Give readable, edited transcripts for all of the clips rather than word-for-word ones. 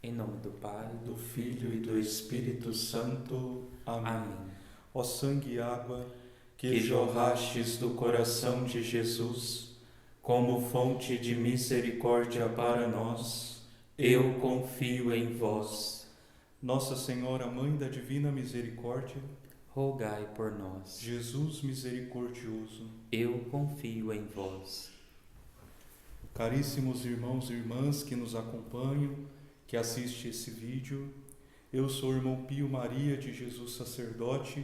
Em nome do Pai, do Filho e do Espírito Santo. Amém. Amém. Ó sangue e água que jorrastes do coração de Jesus, como fonte de misericórdia para nós, eu confio em vós. Nossa Senhora, Mãe da Divina Misericórdia, rogai por nós. Jesus misericordioso, eu confio em vós. Caríssimos irmãos e irmãs que nos acompanham, que assistem esse vídeo, eu sou o irmão Pio Maria de Jesus Sacerdote,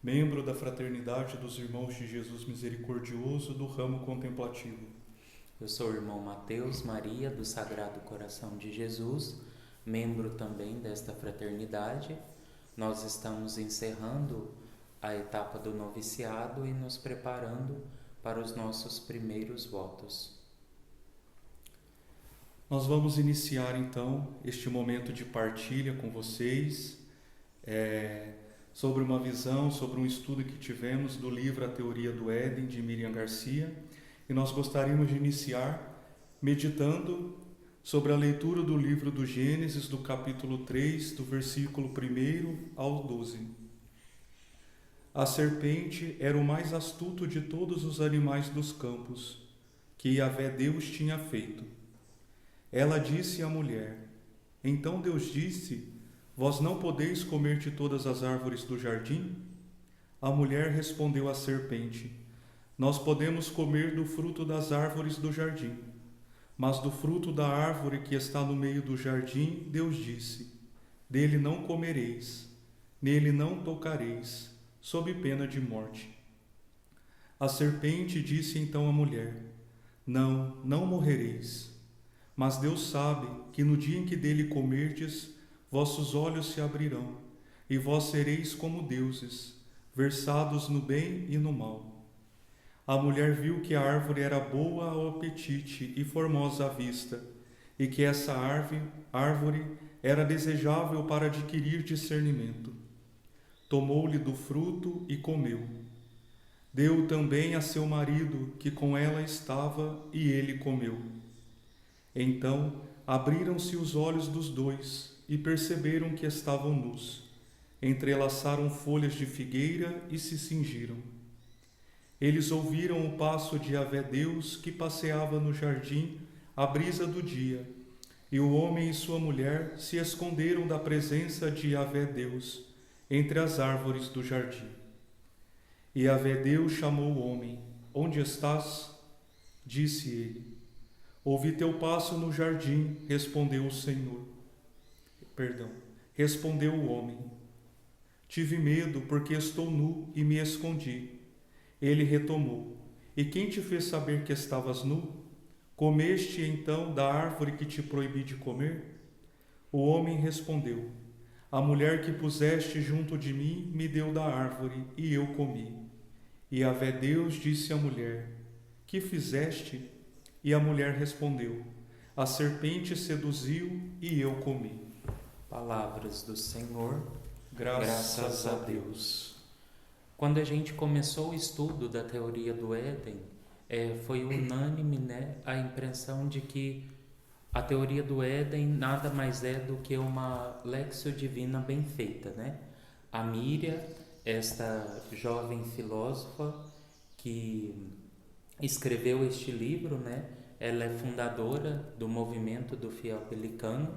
membro da Fraternidade dos Irmãos de Jesus Misericordioso do ramo contemplativo. Eu sou o irmão Mateus Maria do Sagrado Coração de Jesus, membro também desta fraternidade. Nós estamos encerrando a etapa do noviciado e nos preparando para os nossos primeiros votos. Nós vamos iniciar então este momento de partilha com vocês sobre uma visão, sobre um estudo que tivemos do livro A Teoria do Éden, de Miriam Garcia, e nós gostaríamos de iniciar meditando sobre a leitura do livro do Gênesis, do capítulo 3, do versículo 1 ao 12. A serpente era o mais astuto de todos os animais dos campos, que Yahvé Deus tinha feito. Ela disse à mulher: Então Deus disse: Vós não podeis comer de todas as árvores do jardim? A mulher respondeu à serpente: Nós podemos comer do fruto das árvores do jardim. Mas do fruto da árvore que está no meio do jardim, Deus disse: Dele não comereis, nele não tocareis, sob pena de morte. A serpente disse então à mulher: Não morrereis. Mas Deus sabe que no dia em que dele comerdes, vossos olhos se abrirão, e vós sereis como deuses, versados no bem e no mal. A mulher viu que a árvore era boa ao apetite e formosa à vista, e que essa árvore era desejável para adquirir discernimento. Tomou-lhe do fruto e comeu. Deu também a seu marido, que com ela estava, e ele comeu. Então abriram-se os olhos dos dois e perceberam que estavam nus. Entrelaçaram folhas de figueira e se cingiram. Eles ouviram o passo de Yahvé Deus que passeava no jardim à brisa do dia, e o homem e sua mulher se esconderam da presença de Yahvé Deus entre as árvores do jardim. E Yahvé Deus chamou o homem: Onde estás? Disse ele: Ouvi teu passo no jardim, respondeu o homem. Tive medo, porque estou nu e me escondi. Ele retomou: E quem te fez saber que estavas nu? Comeste então da árvore que te proibi de comer? O homem respondeu: A mulher que puseste junto de mim me deu da árvore, e eu comi. E Yahvé Deus disse à mulher: Que fizeste? E a mulher respondeu: A serpente seduziu e eu comi. Palavras do Senhor, Graças a Deus. Quando a gente começou o estudo da teoria do Éden, foi unânime, a impressão de que a teoria do Éden nada mais é do que uma Lexio Divina bem feita, A Miriam, esta jovem filósofa que escreveu este livro, Ela é fundadora do movimento do Fiel Pelicano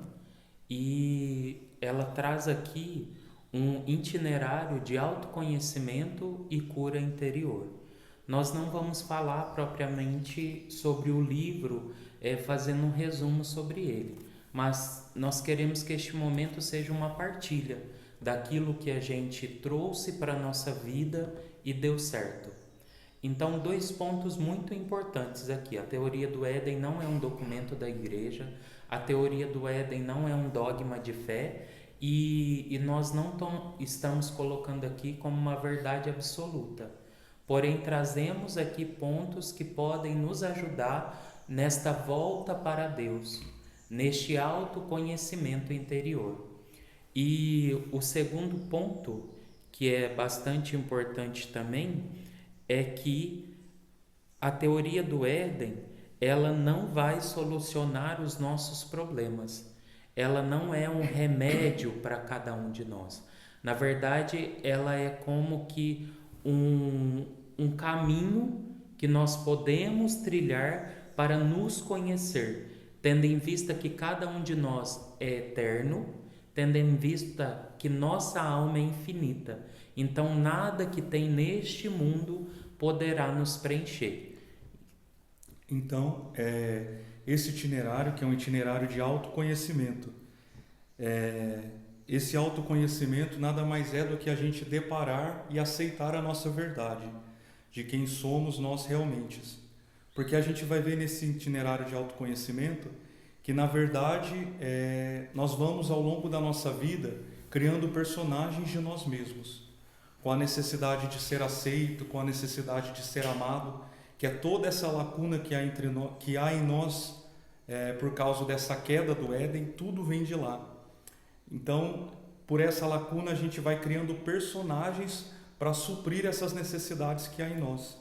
e ela traz aqui um itinerário de autoconhecimento e cura interior. Nós não vamos falar propriamente sobre o livro, fazendo um resumo sobre ele, mas nós queremos que este momento seja uma partilha daquilo que a gente trouxe para a nossa vida e deu certo. Então, 2 pontos muito importantes aqui. A teoria do Éden não é um documento da igreja, a teoria do Éden não é um dogma de fé e nós não estamos colocando aqui como uma verdade absoluta. Porém, trazemos aqui pontos que podem nos ajudar nesta volta para Deus, neste autoconhecimento interior. E o segundo ponto, que é bastante importante também, é que a teoria do Éden, ela não vai solucionar os nossos problemas. ela não é um remédio para cada um de nós. Na verdade, ela é como que um caminho que nós podemos trilhar para nos conhecer, tendo em vista que cada um de nós é eterno, tendo em vista que nossa alma é infinita. Então, nada que tem neste mundo poderá nos preencher. Então, esse itinerário, que é um itinerário de autoconhecimento, esse autoconhecimento nada mais é do que a gente deparar e aceitar a nossa verdade, de quem somos nós realmente. Porque a gente vai ver nesse itinerário de autoconhecimento que, na verdade, nós vamos ao longo da nossa vida criando personagens de nós mesmos, com a necessidade de ser aceito, com a necessidade de ser amado, que é toda essa lacuna que há em nós por causa dessa queda do Éden, tudo vem de lá. Então, por essa lacuna, a gente vai criando personagens para suprir essas necessidades que há em nós.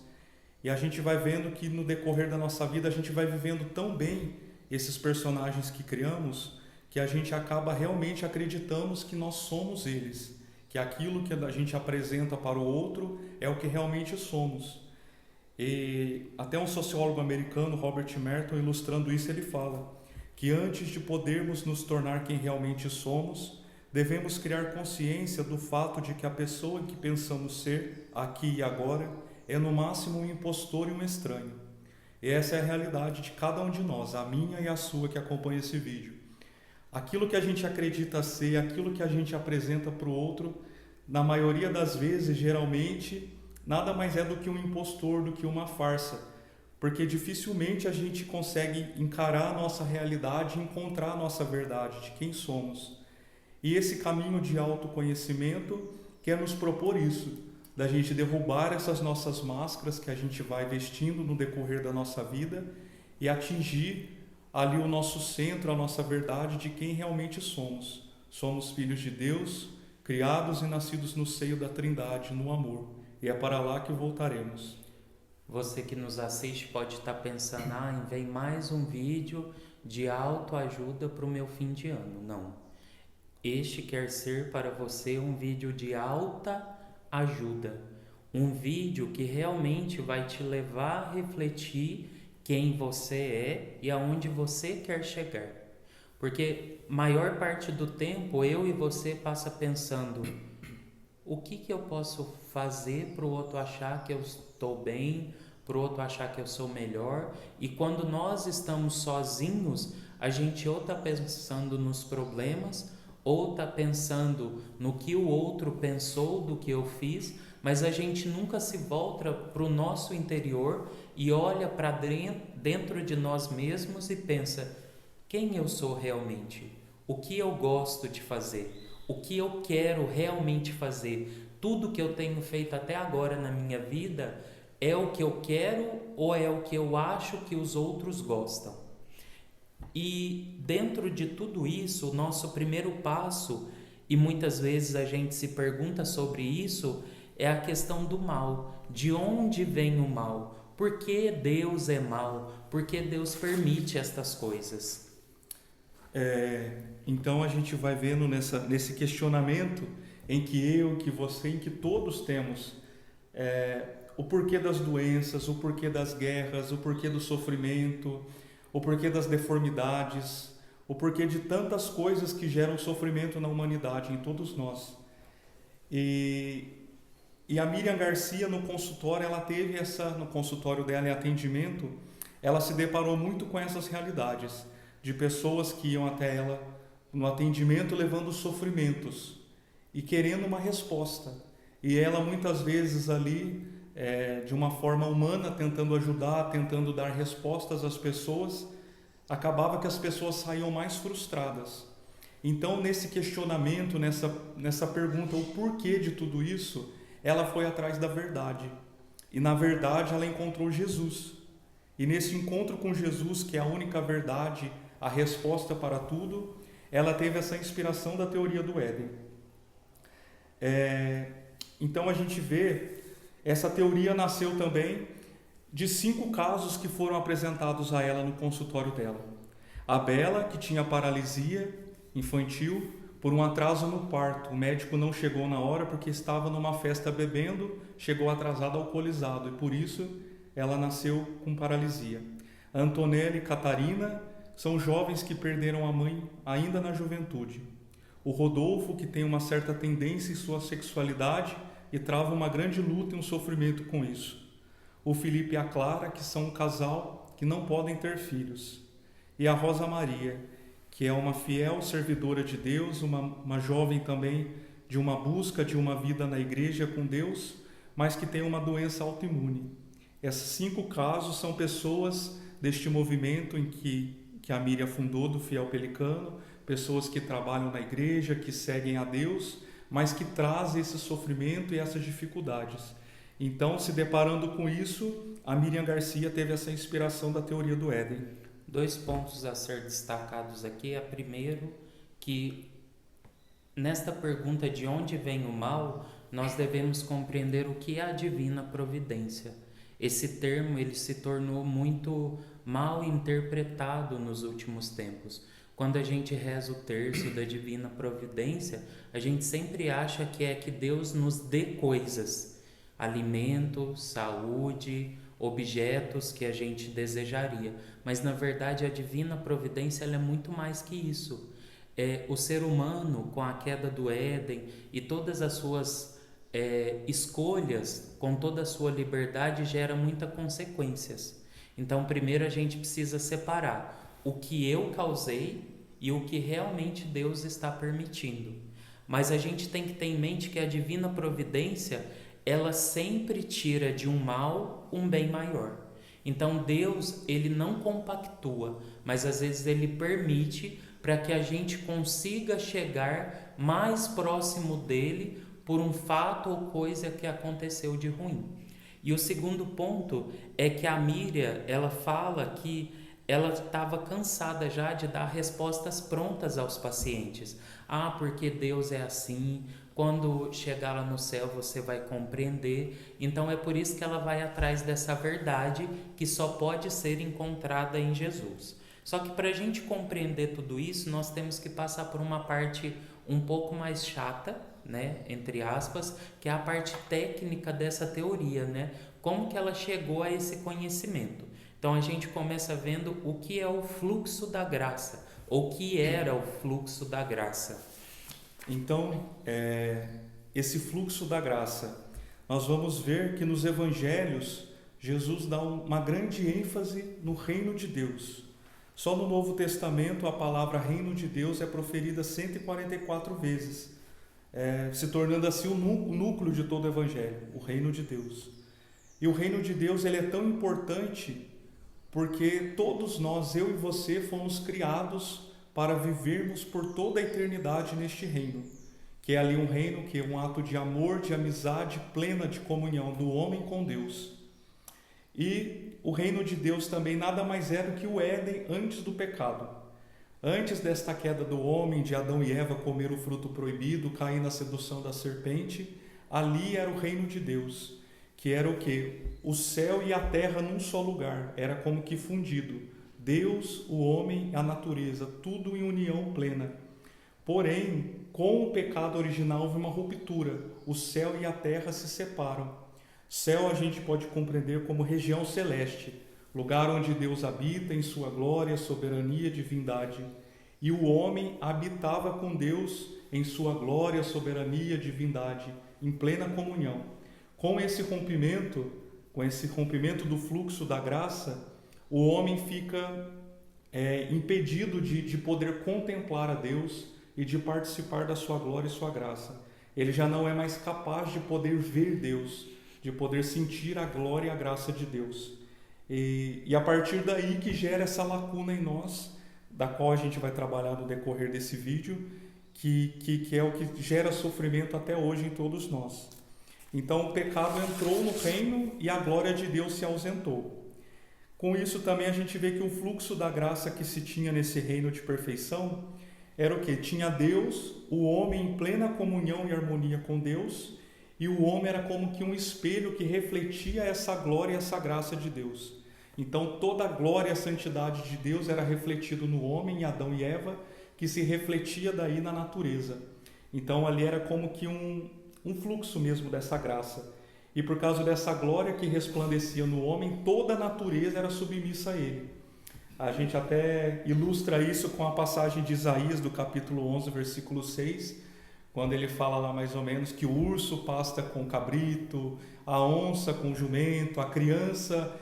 E a gente vai vendo que no decorrer da nossa vida, a gente vai vivendo tão bem esses personagens que criamos, que a gente acaba realmente acreditando que nós somos eles, que aquilo que a gente apresenta para o outro é o que realmente somos. E até um sociólogo americano, Robert Merton, ilustrando isso, ele fala que antes de podermos nos tornar quem realmente somos, devemos criar consciência do fato de que a pessoa que pensamos ser, aqui e agora, é no máximo um impostor e um estranho. E essa é a realidade de cada um de nós, a minha e a sua que acompanha esse vídeo. Aquilo que a gente acredita ser, aquilo que a gente apresenta para o outro, na maioria das vezes, geralmente, nada mais é do que um impostor, do que uma farsa, porque dificilmente a gente consegue encarar a nossa realidade e encontrar a nossa verdade, de quem somos. E esse caminho de autoconhecimento quer nos propor isso, da gente derrubar essas nossas máscaras que a gente vai vestindo no decorrer da nossa vida e atingir ali o nosso centro, a nossa verdade de quem realmente somos. Somos filhos de Deus, criados e nascidos no seio da Trindade, no amor. E é para lá que voltaremos. Você que nos assiste pode estar pensando, vem mais um vídeo de autoajuda para o meu fim de ano. Não. Este quer ser para você um vídeo de alta ajuda. Um vídeo que realmente vai te levar a refletir quem você é e aonde você quer chegar. Porque maior parte do tempo eu e você passa pensando: o que eu posso fazer para o outro achar que eu estou bem, para o outro achar que eu sou melhor? E quando nós estamos sozinhos, a gente ou está pensando nos problemas, ou está pensando no que o outro pensou do que eu fiz, mas a gente nunca se volta para o nosso interior e olha para dentro de nós mesmos e pensa: quem eu sou realmente? O que eu gosto de fazer? O que eu quero realmente fazer? Tudo que eu tenho feito até agora na minha vida é o que eu quero ou é o que eu acho que os outros gostam? E dentro de tudo isso, o nosso primeiro passo, e muitas vezes a gente se pergunta sobre isso, é a questão do mal. De onde vem o mal? Por que Deus é mal? Por que Deus permite estas coisas? Então a gente vai vendo nesse questionamento em que eu, que você, em que todos temos o porquê das doenças, o porquê das guerras, o porquê do sofrimento, o porquê das deformidades, o porquê de tantas coisas que geram sofrimento na humanidade, em todos nós. E a Miriam Garcia, no consultório, no consultório dela em atendimento, ela se deparou muito com essas realidades, de pessoas que iam até ela no atendimento levando sofrimentos e querendo uma resposta. E ela muitas vezes ali, de uma forma humana, tentando ajudar, tentando dar respostas às pessoas, acabava que as pessoas saíam mais frustradas. Então, nesse questionamento, nessa pergunta, o porquê de tudo isso, ela foi atrás da verdade. E na verdade ela encontrou Jesus. E nesse encontro com Jesus, que é a única verdade, a resposta para tudo, ela teve essa inspiração da teoria do Éden. Então a gente vê, essa teoria nasceu também de 5 casos que foram apresentados a ela no consultório dela. A Bela, que tinha paralisia, infantil por um atraso no parto. O médico não chegou na hora porque estava numa festa bebendo, chegou atrasado, alcoolizado, e por isso ela nasceu com paralisia. A Antonella e Catarina são jovens que perderam a mãe ainda na juventude. O Rodolfo, que tem uma certa tendência em sua sexualidade e trava uma grande luta e um sofrimento com isso. O Felipe e a Clara, que são um casal que não podem ter filhos. E a Rosa Maria, que é uma fiel servidora de Deus, uma jovem também de uma busca de uma vida na igreja com Deus, mas que tem uma doença autoimune. Esses 5 casos são pessoas deste movimento em que a Miriam fundou, do Fiel Pelicano, pessoas que trabalham na igreja, que seguem a Deus, mas que trazem esse sofrimento e essas dificuldades. Então, se deparando com isso, a Miriam Garcia teve essa inspiração da teoria do Éden. 2 pontos a ser destacados aqui. A primeiro, que nesta pergunta de onde vem o mal, nós devemos compreender o que é a divina providência. Esse termo ele se tornou muito mal interpretado nos últimos tempos. Quando a gente reza o terço da divina providência, a gente sempre acha que é que Deus nos dê coisas, alimento, saúde, objetos que a gente desejaria. Mas na verdade a divina providência ela é muito mais que isso. O ser humano, com a queda do Éden e todas as suas escolhas, com toda a sua liberdade, gera muitas consequências. Então primeiro a gente precisa separar o que eu causei e o que realmente Deus está permitindo. Mas a gente tem que ter em mente que a divina providência ela sempre tira de um mal um bem maior. Então Deus ele não compactua, mas às vezes ele permite para que a gente consiga chegar mais próximo dele por um fato ou coisa que aconteceu de ruim. E o segundo ponto é que a Miriam ela fala que ela estava cansada já de dar respostas prontas aos pacientes. Porque Deus é assim, quando chegar lá no céu você vai compreender. Então é por isso que ela vai atrás dessa verdade que só pode ser encontrada em Jesus. Só que para a gente compreender tudo isso, nós temos que passar por uma parte um pouco mais chata, né, entre aspas, que é a parte técnica dessa teoria, né? Como que ela chegou a esse conhecimento. Então a gente começa vendo o que é o fluxo da graça, ou o que era o fluxo da graça. Então, esse fluxo da graça, nós vamos ver que nos evangelhos, Jesus dá uma grande ênfase no reino de Deus. Só no Novo Testamento a palavra reino de Deus é proferida 144 vezes, se tornando assim o núcleo de todo o evangelho, o reino de Deus. E o reino de Deus ele é tão importante porque todos nós, eu e você, fomos criados para vivermos por toda a eternidade neste reino, que é ali um reino que é um ato de amor, de amizade plena, de comunhão do homem com Deus. E o reino de Deus também nada mais é do que o Éden antes do pecado. Antes desta queda do homem, de Adão e Eva comer o fruto proibido, cair na sedução da serpente, ali era o reino de Deus, que era o quê? O céu e a terra num só lugar, era como que fundido. Deus, o homem, a natureza, tudo em união plena. Porém, com o pecado original houve uma ruptura, o céu e a terra se separam. Céu a gente pode compreender como região celeste, lugar onde Deus habita em sua glória, soberania, divindade. E o homem habitava com Deus em sua glória, soberania, divindade, em plena comunhão. Com esse rompimento do fluxo da graça, o homem fica impedido de poder contemplar a Deus e de participar da sua glória e sua graça. Ele já não é mais capaz de poder ver Deus, de poder sentir a glória e a graça de Deus. E a partir daí que gera essa lacuna em nós, da qual a gente vai trabalhar no decorrer desse vídeo, que é o que gera sofrimento até hoje em todos nós. Então o pecado entrou no reino e a glória de Deus se ausentou. Com isso também a gente vê que o fluxo da graça que se tinha nesse reino de perfeição era o quê? Tinha Deus, o homem em plena comunhão e harmonia com Deus, e o homem era como que um espelho que refletia essa glória e essa graça de Deus. Então toda a glória e a santidade de Deus era refletido no homem, em Adão e Eva, que se refletia daí na natureza. Então ali era como que um fluxo mesmo dessa graça. E por causa dessa glória que resplandecia no homem, toda a natureza era submissa a ele. A gente até ilustra isso com a passagem de Isaías, do capítulo 11, versículo 6, quando ele fala lá mais ou menos que o urso pasta com o cabrito, a onça com o jumento, a criança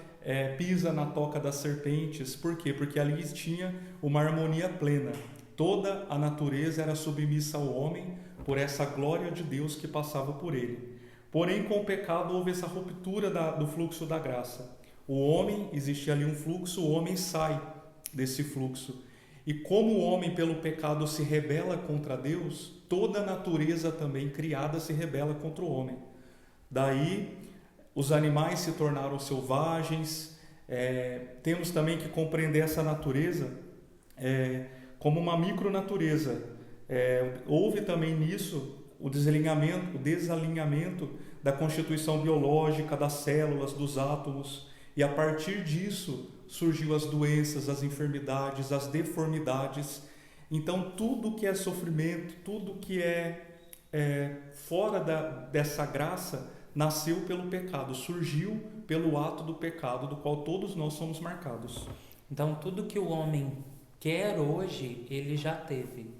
pisa na toca das serpentes. Por quê? Porque ali tinha uma harmonia plena. Toda a natureza era submissa ao homem por essa glória de Deus que passava por ele. Porém, com o pecado houve essa ruptura do fluxo da graça. O homem, existia ali um fluxo, o homem sai desse fluxo. E como o homem pelo pecado se rebela contra Deus, toda a natureza também criada se rebela contra o homem. Daí os animais se tornaram selvagens. Temos também que compreender essa natureza como uma micronatureza. Houve também nisso o desalinhamento da constituição biológica das células, dos átomos, e a partir disso surgiu as doenças, as enfermidades, as deformidades. Então tudo que é sofrimento, tudo que é fora dessa graça, nasceu pelo pecado, surgiu pelo ato do pecado, do qual todos nós somos marcados. Então tudo que o homem quer hoje, ele já teve.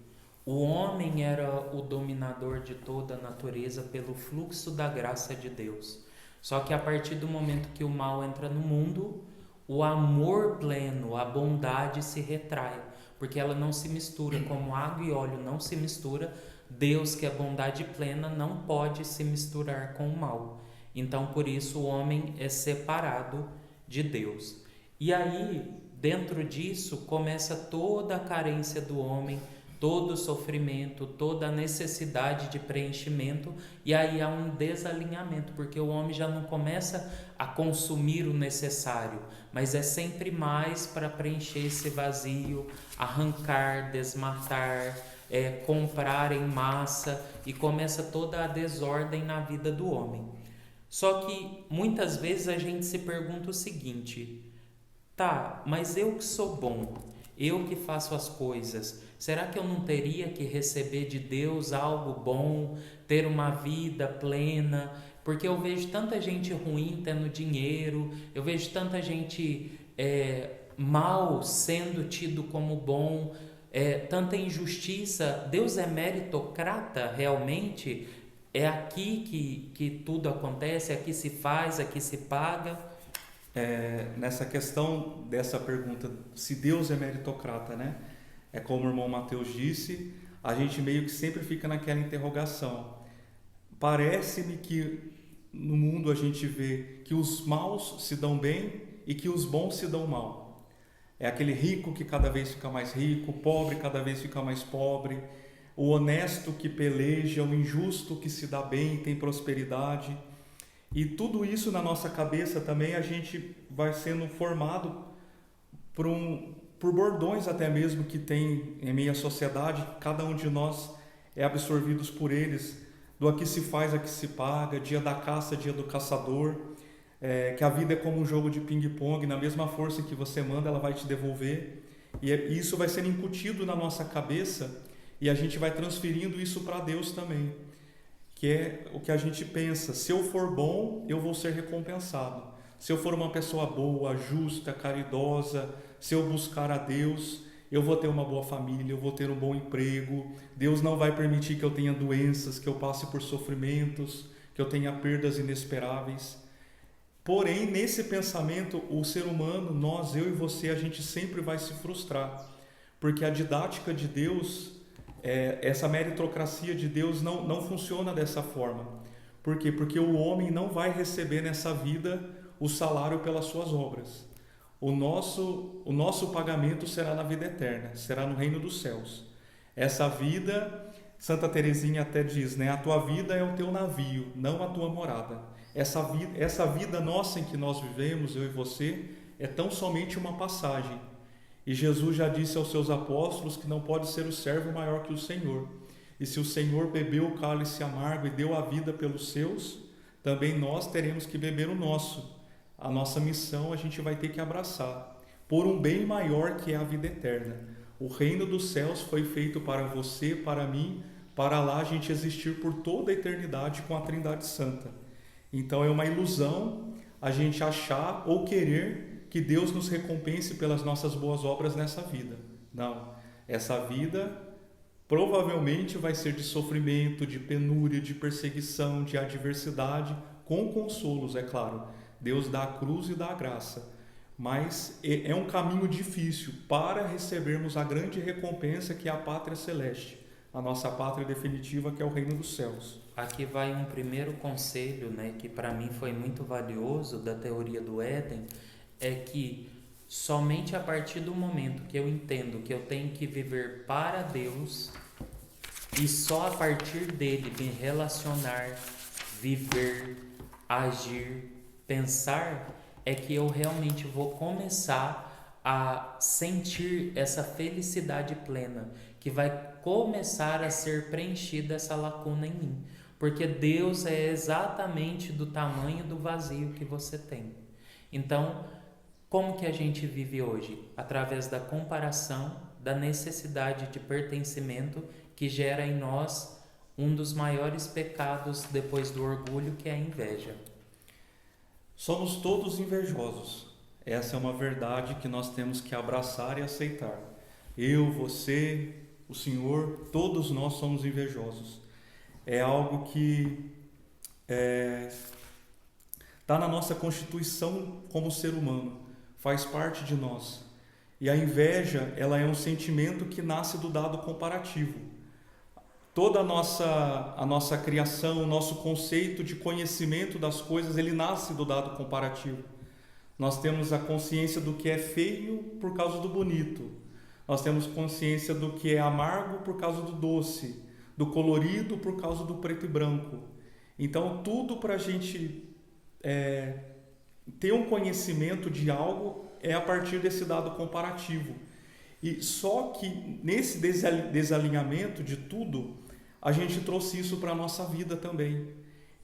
O homem era o dominador de toda a natureza pelo fluxo da graça de Deus. Só que a partir do momento que o mal entra no mundo, o amor pleno, a bondade se retrai, porque ela não se mistura, como água e óleo não se mistura. Deus, que é bondade plena, não pode se misturar com o mal. Então, por isso, o homem é separado de Deus. E aí, dentro disso, começa toda a carência do homem, todo o sofrimento, toda a necessidade de preenchimento, e aí há um desalinhamento, porque o homem já não começa a consumir o necessário, mas é sempre mais para preencher esse vazio, arrancar, desmatar, comprar em massa, e começa toda a desordem na vida do homem. Só que muitas vezes a gente se pergunta o seguinte: tá, mas eu que sou bom, eu que faço as coisas, será que eu não teria que receber de Deus algo bom, ter uma vida plena? Porque eu vejo tanta gente ruim tendo dinheiro, eu vejo tanta gente mal sendo tido como bom, tanta injustiça. Deus é meritocrata realmente? É aqui que tudo acontece, aqui se faz, aqui se paga? Nessa questão dessa pergunta, se Deus é meritocrata, né? É como o irmão Mateus disse, a gente meio que sempre fica naquela interrogação. Parece-me que no mundo a gente vê que os maus se dão bem e que os bons se dão mal. É aquele rico que cada vez fica mais rico, o pobre cada vez fica mais pobre, o honesto que peleja, o injusto que se dá bem e tem prosperidade. E tudo isso na nossa cabeça também a gente vai sendo formado por bordões até mesmo que tem em meio à sociedade. Cada um de nós é absorvidos por eles, do aqui se faz, aqui se paga, dia da caça, dia do caçador, que a vida é como um jogo de ping-pong, na mesma força que você manda ela vai te devolver, e isso vai sendo incutido na nossa cabeça e a gente vai transferindo isso para Deus também, que é o que a gente pensa: se eu for bom, eu vou ser recompensado. Se eu for uma pessoa boa, justa, caridosa, se eu buscar a Deus, eu vou ter uma boa família, eu vou ter um bom emprego, Deus não vai permitir que eu tenha doenças, que eu passe por sofrimentos, que eu tenha perdas inesperáveis. Porém, nesse pensamento, o ser humano, nós, eu e você, a gente sempre vai se frustrar, porque a didática de Deus, essa meritocracia de Deus não funciona dessa forma. Por quê? Porque o homem não vai receber nessa vida o salário pelas suas obras. O nosso pagamento será na vida eterna, será no reino dos céus. Essa vida, Santa Teresinha até diz, né? A tua vida é o teu navio, não a tua morada. Essa vida nossa em que nós vivemos, eu e você, é tão somente uma passagem. E Jesus já disse aos seus apóstolos que não pode ser o servo maior que o Senhor. E se o Senhor bebeu o cálice amargo e deu a vida pelos seus, também nós teremos que beber o nosso. A nossa missão a gente vai ter que abraçar, por um bem maior que é a vida eterna. O reino dos céus foi feito para você, para mim, para lá a gente existir por toda a eternidade com a Trindade Santa. Então é uma ilusão a gente achar ou querer que Deus nos recompense pelas nossas boas obras nessa vida. Não, essa vida provavelmente vai ser de sofrimento, de penúria, de perseguição, de adversidade, com consolos, é claro. Deus dá a cruz e dá a graça. Mas é um caminho difícil para recebermos a grande recompensa que é a pátria celeste, a nossa pátria definitiva, que é o reino dos céus. Aqui vai um primeiro conselho, né, que para mim foi muito valioso da teoria do Éden, é que somente a partir do momento que eu entendo que eu tenho que viver para Deus e só a partir dele me relacionar, viver, agir, pensar, é que eu realmente vou começar a sentir essa felicidade plena, que vai começar a ser preenchida essa lacuna em mim. Porque Deus é exatamente do tamanho do vazio que você tem. Então, como que a gente vive hoje? Através da comparação, da necessidade de pertencimento que gera em nós um dos maiores pecados depois do orgulho, que é a inveja. Somos todos invejosos. Essa é uma verdade que nós temos que abraçar e aceitar. Eu, você, o Senhor, todos nós somos invejosos. É algo que está na nossa constituição como ser humano, faz parte de nós. E a inveja, ela é um sentimento que nasce do dado comparativo. Toda a nossa criação, o nosso conceito de conhecimento das coisas, ele nasce do dado comparativo. Nós temos a consciência do que é feio por causa do bonito. Nós temos consciência do que é amargo por causa do doce, do colorido por causa do preto e branco. Então, tudo para a gente ter um conhecimento de algo é a partir desse dado comparativo. E só que nesse desalinhamento de tudo, a gente trouxe isso para a nossa vida também.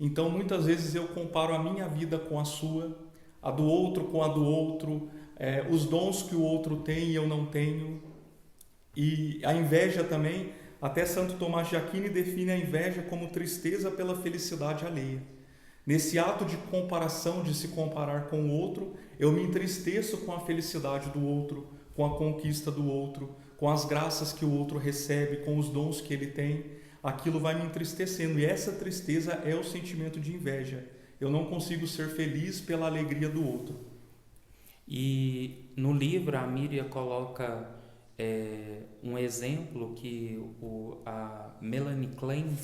Então, muitas vezes eu comparo a minha vida com a sua, a do outro com a do outro, os dons que o outro tem e eu não tenho. E a inveja também, até Santo Tomás de Aquino define a inveja como tristeza pela felicidade alheia. Nesse ato de comparação, de se comparar com o outro, eu me entristeço com a felicidade do outro, com a conquista do outro, com as graças que o outro recebe, com os dons que ele tem. Aquilo vai me entristecendo, e essa tristeza é o sentimento de inveja. Eu não consigo ser feliz pela alegria do outro. E no livro a Miriam coloca um exemplo que a Melanie Klein,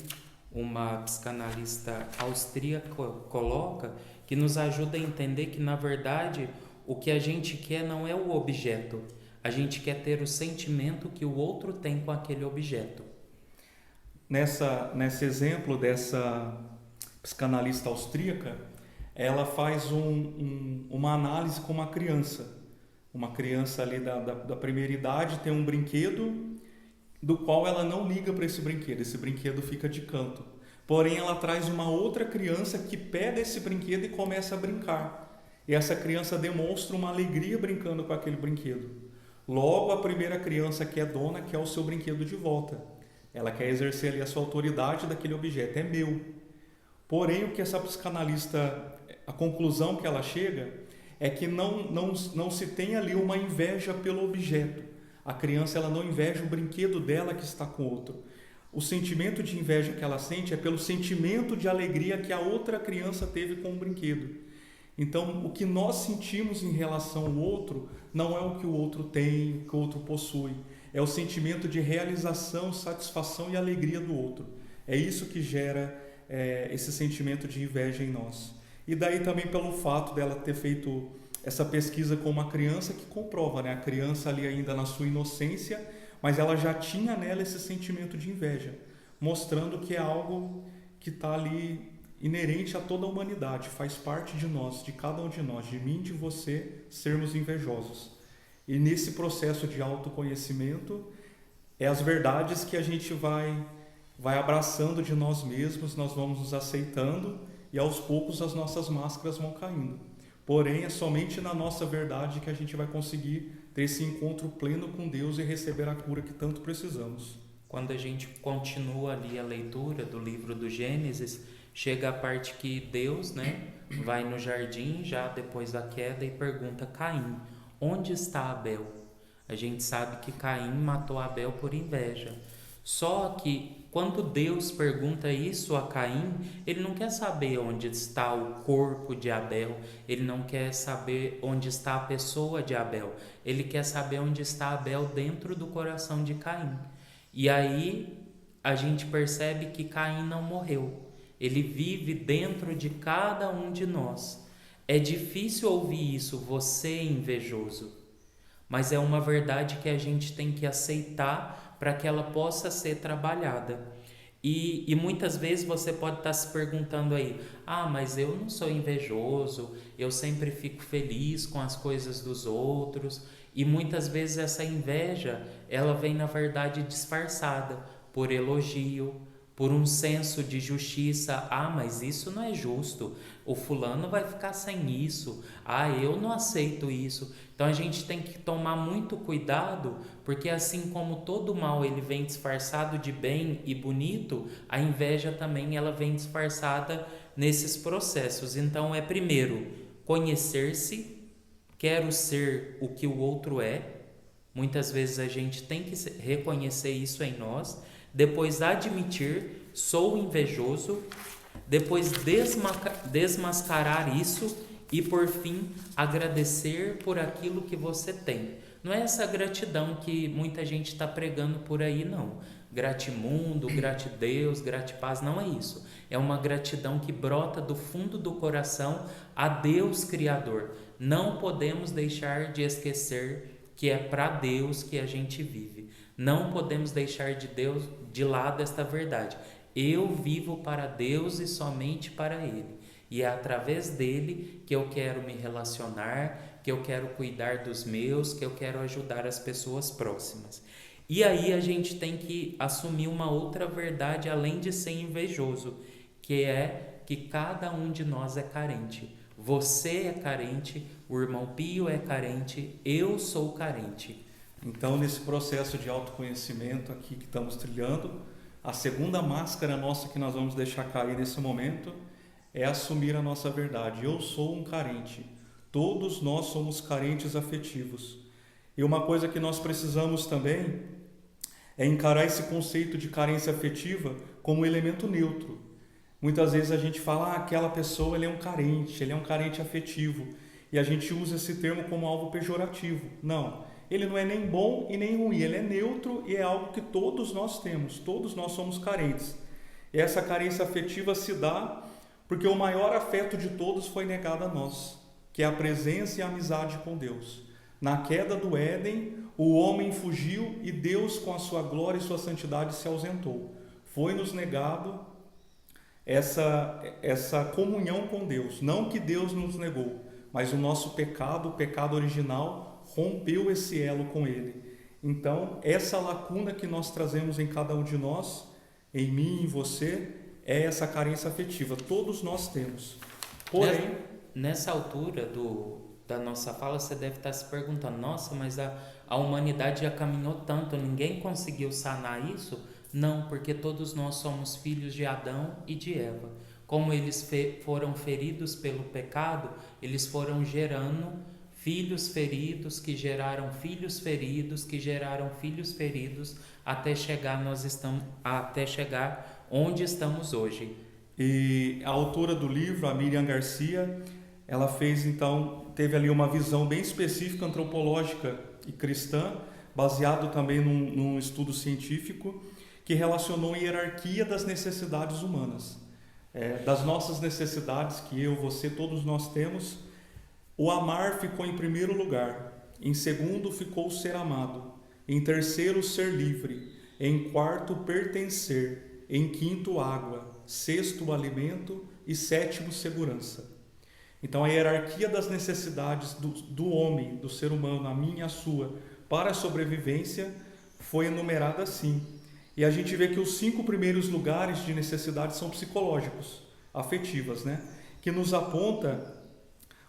uma psicanalista austríaca, coloca, que nos ajuda a entender que, na verdade, o que a gente quer não é o objeto. A gente quer ter o sentimento que o outro tem com aquele objeto. Nesse exemplo dessa psicanalista austríaca, ela faz uma análise com uma criança. Uma criança ali da primeira idade tem um brinquedo do qual ela não liga para esse brinquedo fica de canto. Porém, ela traz uma outra criança que pega esse brinquedo e começa a brincar. E essa criança demonstra uma alegria brincando com aquele brinquedo. Logo, a primeira criança que é dona quer o seu brinquedo de volta. Ela quer exercer ali a sua autoridade daquele objeto, é meu. Porém, o que essa psicanalista, a conclusão que ela chega é que não se tem ali uma inveja pelo objeto. A criança, ela não inveja o brinquedo dela que está com outro. O sentimento de inveja que ela sente é pelo sentimento de alegria que a outra criança teve com o brinquedo. Então, o que nós sentimos em relação ao outro não é o que o outro tem, o que o outro possui. É o sentimento de realização, satisfação e alegria do outro. É isso que gera esse sentimento de inveja em nós. E daí também pelo fato dela ter feito essa pesquisa com uma criança que comprova, né? A criança ali ainda na sua inocência, mas ela já tinha nela esse sentimento de inveja, mostrando que é algo que está ali inerente a toda a humanidade, faz parte de nós, de cada um de nós, de mim, de você, sermos invejosos. E nesse processo de autoconhecimento, as verdades que a gente vai abraçando de nós mesmos, nós vamos nos aceitando e aos poucos as nossas máscaras vão caindo. Porém, é somente na nossa verdade que a gente vai conseguir ter esse encontro pleno com Deus e receber a cura que tanto precisamos. Quando a gente continua ali a leitura do livro do Gênesis, chega a parte que Deus, né, vai no jardim já depois da queda e pergunta: Caim, onde está Abel? A gente sabe que Caim matou Abel por inveja. Só que quando Deus pergunta isso a Caim, ele não quer saber onde está o corpo de Abel, ele não quer saber onde está a pessoa de Abel, ele quer saber onde está Abel dentro do coração de Caim. E aí a gente percebe que Caim não morreu, ele vive dentro de cada um de nós. É difícil ouvir isso, você é invejoso, mas é uma verdade que a gente tem que aceitar para que ela possa ser trabalhada. E muitas vezes você pode estar se perguntando aí: mas eu não sou invejoso, eu sempre fico feliz com as coisas dos outros. E muitas vezes essa inveja, ela vem na verdade disfarçada por elogio, por um senso de justiça. Mas isso não é justo, o fulano vai ficar sem isso, eu não aceito isso. Então a gente tem que tomar muito cuidado, porque assim como todo mal ele vem disfarçado de bem e bonito, a inveja também ela vem disfarçada nesses processos. Então é primeiro conhecer-se, quero ser o que o outro é. Muitas vezes a gente tem que reconhecer isso em nós, depois admitir, sou invejoso, depois desmascarar isso e por fim agradecer por aquilo que você tem. Não é essa gratidão que muita gente está pregando por aí, não. Gratimundo, gratideus, gratipaz, não é isso. É uma gratidão que brota do fundo do coração a Deus Criador. Não podemos deixar de esquecer que é para Deus que a gente vive. Não podemos deixar de lado esta verdade. Eu vivo para Deus e somente para Ele. E é através dele que eu quero me relacionar, que eu quero cuidar dos meus, que eu quero ajudar as pessoas próximas. E aí a gente tem que assumir uma outra verdade além de ser invejoso, que é que cada um de nós é carente. Você é carente, o irmão Pio é carente, eu sou carente. Então, nesse processo de autoconhecimento aqui que estamos trilhando, a segunda máscara nossa que nós vamos deixar cair nesse momento é assumir a nossa verdade. Eu sou um carente. Todos nós somos carentes afetivos. E uma coisa que nós precisamos também é encarar esse conceito de carência afetiva como um elemento neutro. Muitas vezes a gente fala, aquela pessoa ele é um carente afetivo. E a gente usa esse termo como algo pejorativo. Não, ele não é nem bom e nem ruim, ele é neutro e é algo que todos nós temos, todos nós somos carentes. E essa carência afetiva se dá porque o maior afeto de todos foi negado a nós, que é a presença e a amizade com Deus. Na queda do Éden, o homem fugiu e Deus, com a sua glória e sua santidade, se ausentou. Foi-nos negado essa comunhão com Deus. Não que Deus nos negou, mas o nosso pecado, o pecado original, rompeu esse elo com Ele. Então, essa lacuna que nós trazemos em cada um de nós, em mim e em você, é essa carência afetiva. Todos nós temos. Porém, nessa altura da nossa fala, você deve estar se perguntando: nossa, mas a humanidade já caminhou tanto, ninguém conseguiu sanar isso? Não, porque todos nós somos filhos de Adão e de Eva. Como eles foram feridos pelo pecado, eles foram gerando filhos feridos, que geraram filhos feridos, que geraram filhos feridos, até chegar onde estamos hoje. E a autora do livro, a Miriam Garcia, ela teve ali uma visão bem específica, antropológica e cristã, baseado também num estudo científico, que relacionou a hierarquia das necessidades humanas. Das nossas necessidades, que eu, você, todos nós temos, o amar ficou em primeiro lugar, em segundo ficou o ser amado, em terceiro o ser livre, em quarto pertencer, em quinto água, sexto o alimento e sétimo segurança. Então a hierarquia das necessidades do homem, do ser humano, a minha e a sua, para a sobrevivência foi enumerada assim. E a gente vê que os 5 primeiros lugares de necessidade são psicológicos, afetivas, que nos aponta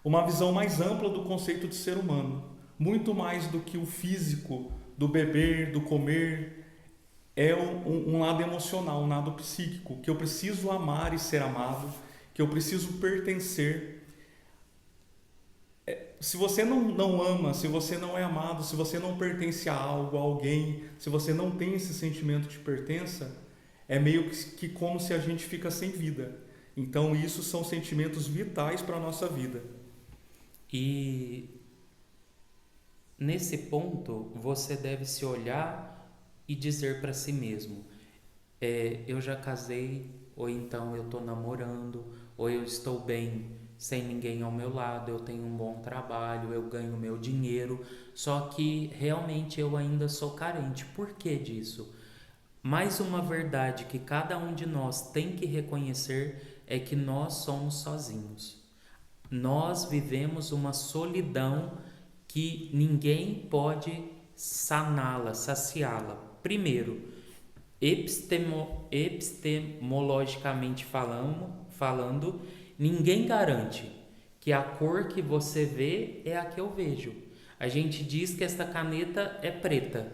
uma visão mais ampla do conceito de ser humano. muito mais do que o físico, do beber, do comer, é um lado emocional, um lado psíquico, que eu preciso amar e ser amado, que eu preciso pertencer. Se você não ama, se você não é amado, se você não pertence a algo, a alguém, se você não tem esse sentimento de pertença, é meio que como se a gente fica sem vida. Então isso são sentimentos vitais para a nossa vida. E nesse ponto você deve se olhar e dizer para si mesmo: eu já casei, ou então eu estou namorando, ou eu estou bem sem ninguém ao meu lado, eu tenho um bom trabalho, eu ganho meu dinheiro, só que realmente eu ainda sou carente. Por que disso? Mais uma verdade que cada um de nós tem que reconhecer é que nós somos sozinhos. Nós vivemos uma solidão que ninguém pode saná-la, saciá-la. Primeiro, epistemologicamente falando, ninguém garante que a cor que você vê é a que eu vejo. A gente diz que esta caneta é preta,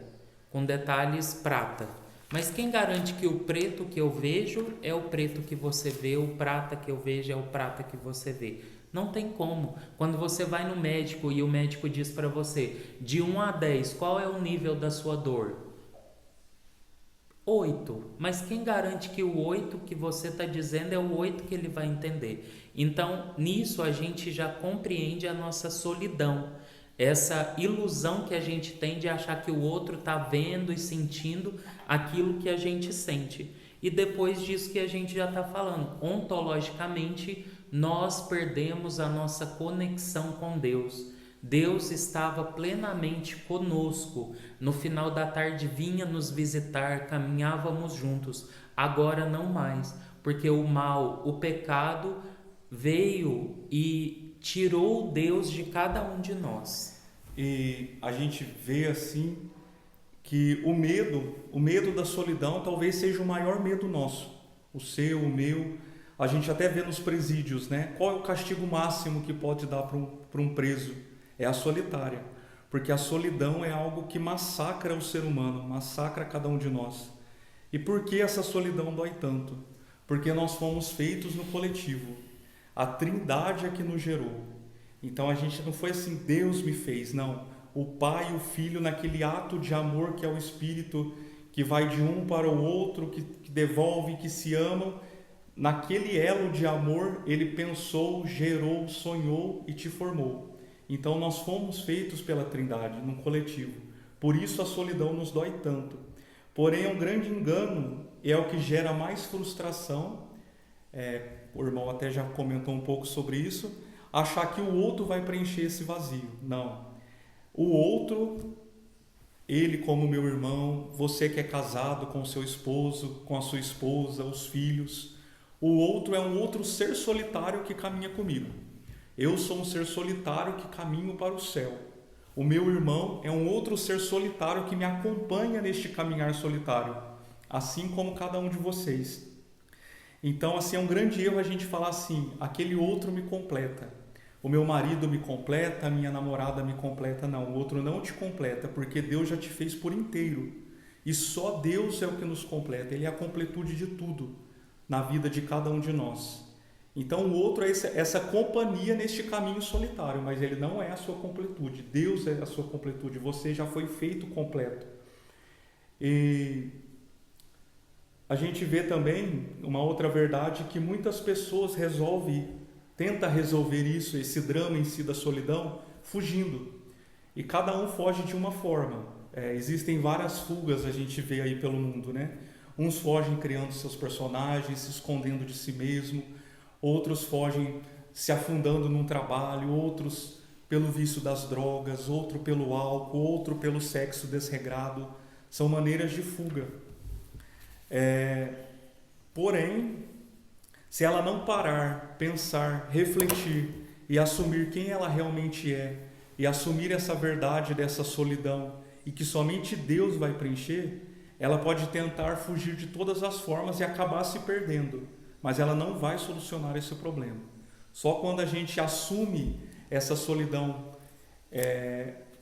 com detalhes prata. Mas quem garante que o preto que eu vejo é o preto que você vê, o prata que eu vejo é o prata que você vê? Não tem como. Quando você vai no médico e o médico diz para você, de 1 a 10, qual é o nível da sua dor? 8. Mas quem garante que o 8 que você está dizendo é o 8 que ele vai entender? Então, nisso a gente já compreende a nossa solidão. Essa ilusão que a gente tem de achar que o outro está vendo e sentindo aquilo que a gente sente. E depois disso que a gente já está falando, ontologicamente, nós perdemos a nossa conexão com Deus. Deus estava plenamente conosco. No final da tarde vinha nos visitar, caminhávamos juntos. Agora não mais, porque o mal, o pecado veio e tirou Deus de cada um de nós. E a gente vê assim que o medo da solidão talvez seja o maior medo nosso. O seu, o meu. A gente até vê nos presídios, né? Qual é o castigo máximo que pode dar para um preso? É a solitária. Porque a solidão é algo que massacra o ser humano, massacra cada um de nós. E por que essa solidão dói tanto? Porque nós fomos feitos no coletivo. A Trindade é que nos gerou. Então a gente não foi assim, Deus me fez, não. O Pai e o Filho, naquele ato de amor que é o Espírito, que vai de um para o outro, que devolve, que se amam, naquele elo de amor, ele pensou, gerou, sonhou e te formou. Então nós fomos feitos pela Trindade, num coletivo. Por isso a solidão nos dói tanto. Porém, é um grande engano, é o que gera mais frustração. O irmão até já comentou um pouco sobre isso. Achar que o outro vai preencher esse vazio. Não. O outro, ele como meu irmão, você que é casado com o seu esposo, com a sua esposa, os filhos. O outro é um outro ser solitário que caminha comigo. Eu sou um ser solitário que caminho para o céu. O meu irmão é um outro ser solitário que me acompanha neste caminhar solitário, assim como cada um de vocês. Então, assim, é um grande erro a gente falar assim, aquele outro me completa. O meu marido me completa, a minha namorada me completa. Não, o outro não te completa, porque Deus já te fez por inteiro. E só Deus é o que nos completa, Ele é a completude de tudo na vida de cada um de nós. Então o outro é essa companhia neste caminho solitário, mas ele não é a sua completude. Deus é a sua completude, você já foi feito completo. E a gente vê também uma outra verdade, que muitas pessoas tentam resolver isso, esse drama em si da solidão, fugindo. E cada um foge de uma forma. Existem várias fugas, a gente vê aí pelo mundo, né? Uns fogem criando seus personagens, se escondendo de si mesmo. Outros fogem se afundando num trabalho, outros pelo vício das drogas, outro pelo álcool, outro pelo sexo desregrado. São maneiras de fuga. Porém, se ela não parar, pensar, refletir e assumir quem ela realmente é, e assumir essa verdade dessa solidão e que somente Deus vai preencher, ela pode tentar fugir de todas as formas e acabar se perdendo. Mas ela não vai solucionar esse problema. Só quando a gente assume essa solidão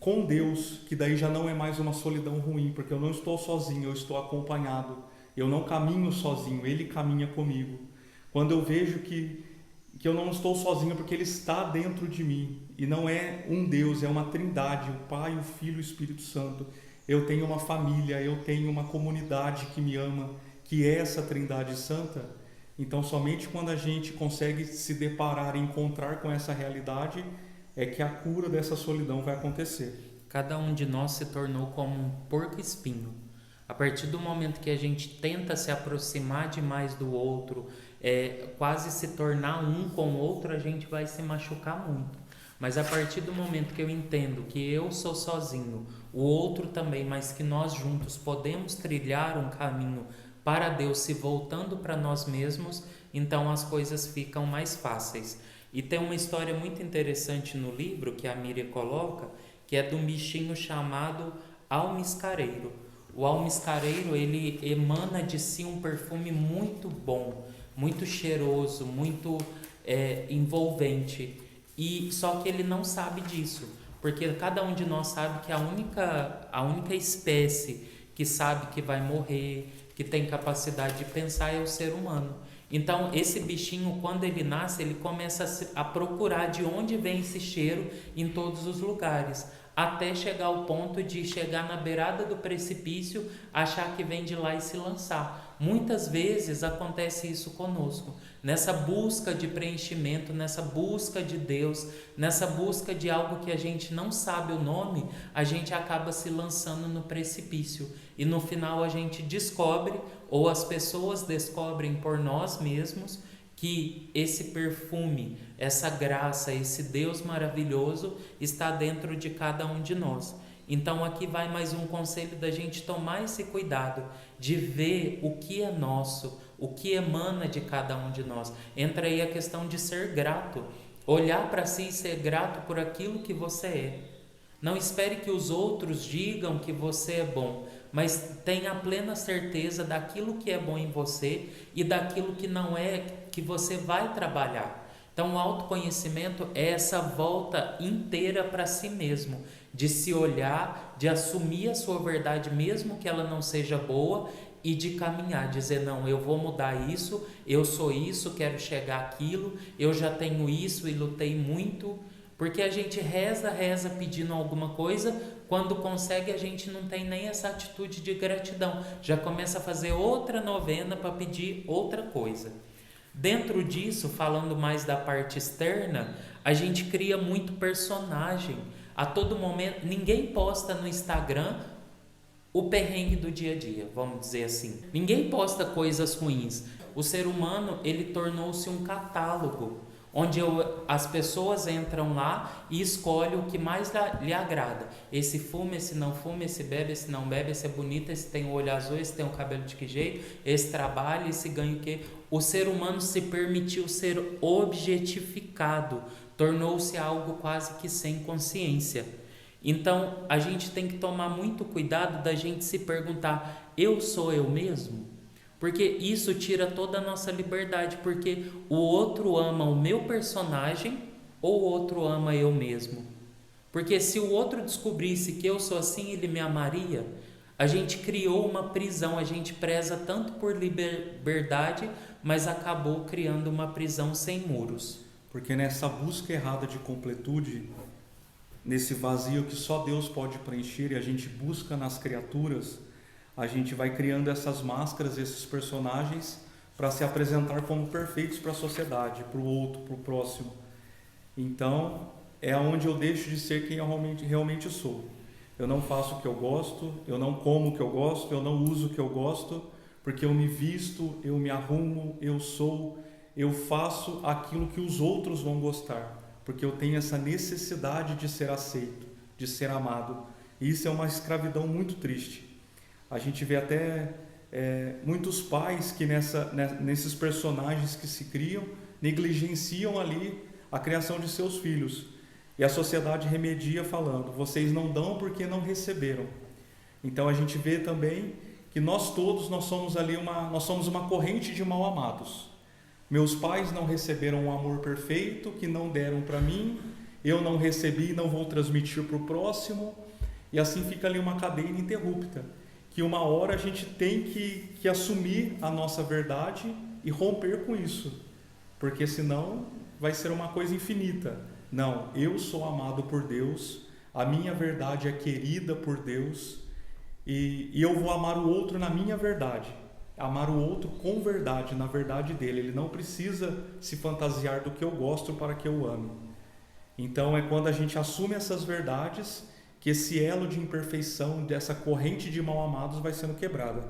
com Deus, que daí já não é mais uma solidão ruim, porque eu não estou sozinho, eu estou acompanhado. Eu não caminho sozinho, Ele caminha comigo. Quando eu vejo que eu não estou sozinho, porque Ele está dentro de mim, e não é um Deus, é uma trindade, o Pai, o Filho e o Espírito Santo. Eu tenho uma família, eu tenho uma comunidade que me ama, que é essa trindade santa. Então, somente quando a gente consegue se deparar e encontrar com essa realidade, é que a cura dessa solidão vai acontecer. Cada um de nós se tornou como um porco-espinho. A partir do momento que a gente tenta se aproximar demais do outro, quase se tornar um com o outro, a gente vai se machucar muito. Mas a partir do momento que eu entendo que eu sou sozinho, o outro também, mas que nós juntos podemos trilhar um caminho para Deus, se voltando para nós mesmos, então as coisas ficam mais fáceis. E tem uma história muito interessante no livro que a Miriam coloca, que é de um bichinho chamado almiscareiro. O almiscareiro, ele emana de si um perfume muito bom, muito cheiroso, muito envolvente. E só que ele não sabe disso, porque cada um de nós sabe que a única espécie que sabe que vai morrer, que tem capacidade de pensar, é o ser humano. Então esse bichinho, quando ele nasce, ele começa a procurar de onde vem esse cheiro em todos os lugares, até chegar ao ponto de chegar na beirada do precipício, achar que vem de lá e se lançar. Muitas vezes acontece isso conosco, nessa busca de preenchimento, nessa busca de Deus, nessa busca de algo que a gente não sabe o nome, a gente acaba se lançando no precipício e no final a gente descobre, ou as pessoas descobrem por nós mesmos, que esse perfume, essa graça, esse Deus maravilhoso está dentro de cada um de nós. Então aqui vai mais um conselho da gente tomar esse cuidado de ver o que é nosso, o que emana de cada um de nós. Entra aí a questão de ser grato, olhar para si e ser grato por aquilo que você é. Não espere que os outros digam que você é bom, mas tenha plena certeza daquilo que é bom em você e daquilo que não é, que você vai trabalhar. Então o autoconhecimento é essa volta inteira para si mesmo, de se olhar, de assumir a sua verdade mesmo que ela não seja boa e de caminhar, dizer não, eu vou mudar isso, eu sou isso, quero chegar àquilo, eu já tenho isso e lutei muito. Porque a gente reza pedindo alguma coisa, quando consegue a gente não tem nem essa atitude de gratidão, já começa a fazer outra novena para pedir outra coisa. Dentro disso, falando mais da parte externa, a gente cria muito personagem. A todo momento, ninguém posta no Instagram o perrengue do dia a dia, vamos dizer assim. Ninguém posta coisas ruins. O ser humano, ele tornou-se um catálogo, onde as pessoas entram lá e escolhem o que mais lhe agrada. Esse fuma, esse não fuma, esse bebe, esse não bebe, esse é bonito, esse tem o olho azul, esse tem o cabelo de que jeito, esse trabalha, esse ganha o quê. O ser humano se permitiu ser objetificado, tornou-se algo quase que sem consciência. Então, a gente tem que tomar muito cuidado da gente se perguntar, eu sou eu mesmo? Porque isso tira toda a nossa liberdade, porque o outro ama o meu personagem ou o outro ama eu mesmo. Porque se o outro descobrisse que eu sou assim, ele me amaria. A gente criou uma prisão, a gente preza tanto por liberdade, mas acabou criando uma prisão sem muros. Porque nessa busca errada de completude, nesse vazio que só Deus pode preencher e a gente busca nas criaturas, a gente vai criando essas máscaras, esses personagens para se apresentar como perfeitos para a sociedade, para o outro, para o próximo. Então, é onde eu deixo de ser quem eu realmente sou. Eu não faço o que eu gosto, eu não como o que eu gosto, eu não uso o que eu gosto, porque eu me visto, eu me arrumo, eu faço aquilo que os outros vão gostar, porque eu tenho essa necessidade de ser aceito, de ser amado. E isso é uma escravidão muito triste. A gente vê até muitos pais que nesses personagens que se criam, negligenciam ali a criação de seus filhos. E a sociedade remedia falando, vocês não dão porque não receberam. Então a gente vê também que nós somos uma corrente de mal amados. Meus pais não receberam um amor perfeito, que não deram para mim, eu não recebi, não vou transmitir para o próximo, e assim fica ali uma cadeia ininterrupta, que uma hora a gente tem que assumir a nossa verdade e romper com isso, porque senão vai ser uma coisa infinita. Não, eu sou amado por Deus, a minha verdade é querida por Deus, e eu vou amar o outro na minha verdade, amar o outro com verdade, na verdade dele. Ele não precisa se fantasiar do que eu gosto para que eu ame. Então é quando a gente assume essas verdades que esse elo de imperfeição, dessa corrente de mal-amados vai sendo quebrada.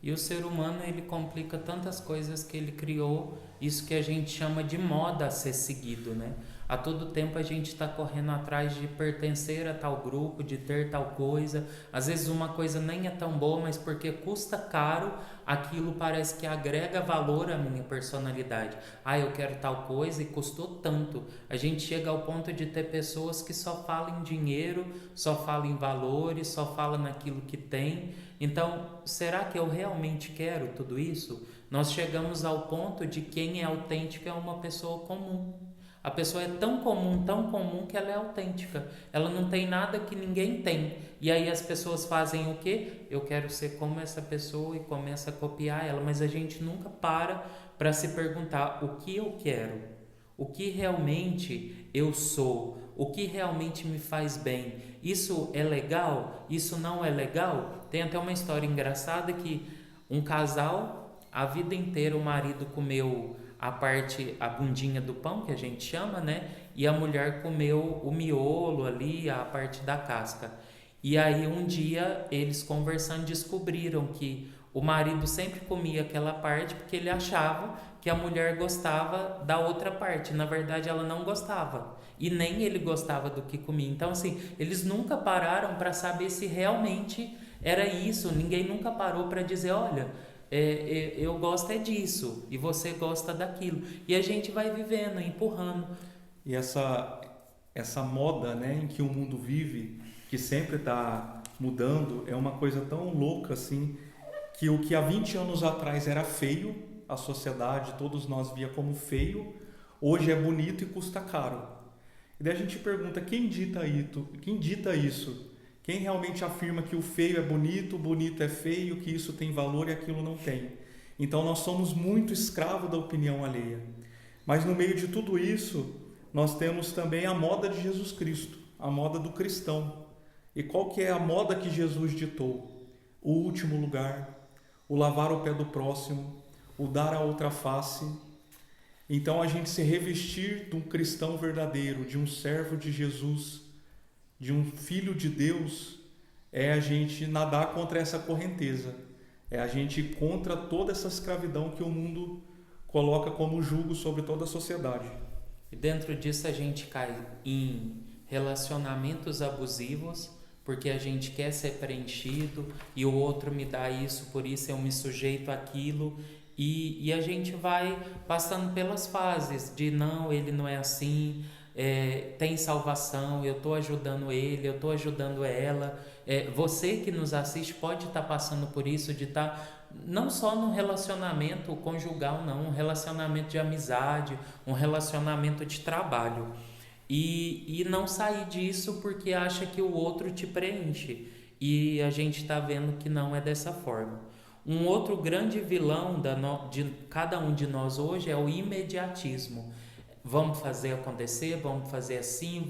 E o ser humano, ele complica tantas coisas que ele criou, isso que a gente chama de moda a ser seguido, né? A todo tempo a gente está correndo atrás de pertencer a tal grupo, de ter tal coisa. Às vezes uma coisa nem é tão boa, mas porque custa caro, aquilo parece que agrega valor à minha personalidade. Ah, eu quero tal coisa e custou tanto. A gente chega ao ponto de ter pessoas que só falam em dinheiro, só falam em valores, só falam naquilo que tem. Então, será que eu realmente quero tudo isso? Nós chegamos ao ponto de quem é autêntico é uma pessoa comum. A pessoa é tão comum que ela é autêntica. Ela não tem nada que ninguém tem. E aí as pessoas fazem o quê? Eu quero ser como essa pessoa, e começa a copiar ela. Mas a gente nunca para se perguntar o que eu quero, o que realmente eu sou, o que realmente me faz bem. Isso é legal? Isso não é legal? Tem até uma história engraçada que um casal, a vida inteira o marido comeu a bundinha do pão, que a gente chama, né? E a mulher comeu o miolo ali, a parte da casca. E aí um dia eles conversando descobriram que o marido sempre comia aquela parte porque ele achava que a mulher gostava da outra parte. Na verdade, ela não gostava. E nem ele gostava do que comia. Então, assim, eles nunca pararam para saber se realmente era isso. Ninguém nunca parou para dizer, olha, eu gosto disso e você gosta daquilo. E a gente vai vivendo, empurrando. E essa moda, né, em que o mundo vive, que sempre está mudando, é uma coisa tão louca assim, que o que há 20 anos atrás era feio, a sociedade, todos nós via como feio, hoje é bonito e custa caro. E daí a gente pergunta, quem dita isso? Quem realmente afirma que o feio é bonito, o bonito é feio, que isso tem valor e aquilo não tem? Então nós somos muito escravos da opinião alheia. Mas no meio de tudo isso, nós temos também a moda de Jesus Cristo, a moda do cristão. E qual que é a moda que Jesus ditou? O último lugar, o lavar o pé do próximo, o dar a outra face. Então a gente se revestir de um cristão verdadeiro, de um servo de Jesus, de um filho de Deus, é a gente nadar contra essa correnteza, é a gente ir contra toda essa escravidão que o mundo coloca como jugo sobre toda a sociedade. E dentro disso a gente cai em relacionamentos abusivos, porque a gente quer ser preenchido e o outro me dá isso, por isso eu me sujeito àquilo. E a gente vai passando pelas fases de não, ele não é assim, tem salvação, eu estou ajudando ele, eu estou ajudando ela. Você que nos assiste pode estar passando por isso, de estar não só num relacionamento conjugal, não, um relacionamento de amizade, um relacionamento de trabalho. E não sair disso porque acha que o outro te preenche. E a gente está vendo que não é dessa forma. Um outro grande vilão de cada um de nós hoje é o imediatismo. Vamos fazer acontecer, vamos fazer assim,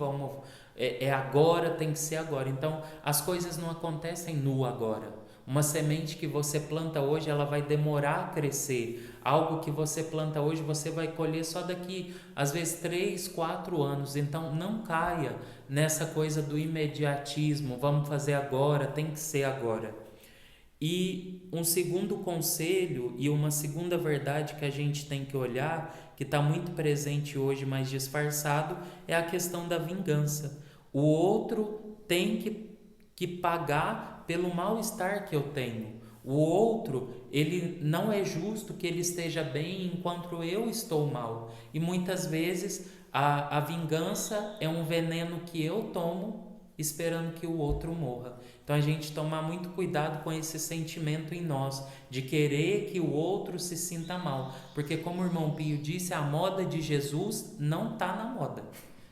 agora, tem que ser agora. Então, as coisas não acontecem no agora. Uma semente que você planta hoje, ela vai demorar a crescer. Algo que você planta hoje, você vai colher só daqui, às vezes, 3, 4 anos. Então, não caia nessa coisa do imediatismo. Vamos fazer agora, tem que ser agora. E um segundo conselho e uma segunda verdade que a gente tem que olhar, que está muito presente hoje, mas disfarçado, é a questão da vingança. O outro tem que pagar pelo mal-estar que eu tenho. O outro, ele não é justo que ele esteja bem enquanto eu estou mal. E muitas vezes a vingança é um veneno que eu tomo esperando que o outro morra. Então a gente tomar muito cuidado com esse sentimento em nós, de querer que o outro se sinta mal. Porque como o irmão Pio disse, a moda de Jesus não está na moda.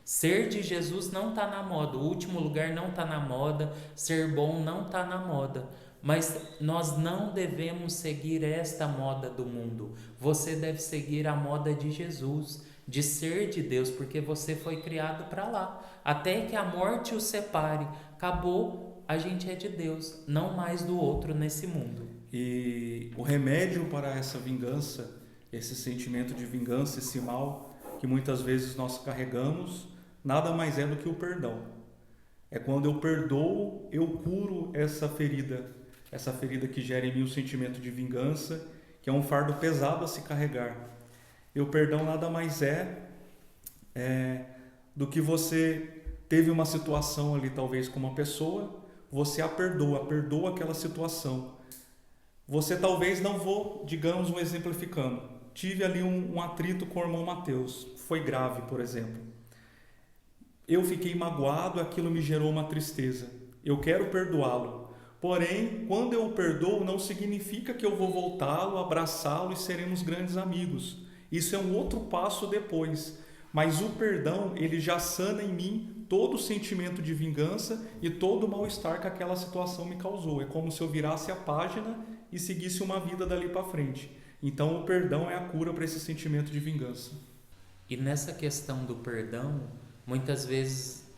Ser de Jesus não está na moda, o último lugar não está na moda, ser bom não está na moda. Mas nós não devemos seguir esta moda do mundo. Você deve seguir a moda de Jesus, de ser de Deus, porque você foi criado para lá. Até que a morte o separe. Acabou, a gente é de Deus, não mais do outro nesse mundo. E o remédio para essa vingança, esse sentimento de vingança, esse mal que muitas vezes nós carregamos, nada mais é do que o perdão. É quando eu perdoo, eu curo essa ferida que gera em mim o sentimento de vingança, que é um fardo pesado a se carregar. E o perdão nada mais do que você teve uma situação ali, talvez com uma pessoa, você a perdoa aquela situação. Você talvez não digamos um exemplificando, tive ali um atrito com o irmão Mateus, foi grave, por exemplo. Eu fiquei magoado, aquilo me gerou uma tristeza. Eu quero perdoá-lo. Porém, quando eu o perdoo, não significa que eu vou voltá-lo, abraçá-lo e seremos grandes amigos. Isso é um outro passo depois. Mas o perdão, ele já sana em mim todo o sentimento de vingança e todo o mal-estar que aquela situação me causou. É como se eu virasse a página e seguisse uma vida dali para frente. Então, o perdão é a cura para esse sentimento de vingança. E nessa questão do perdão, muitas vezes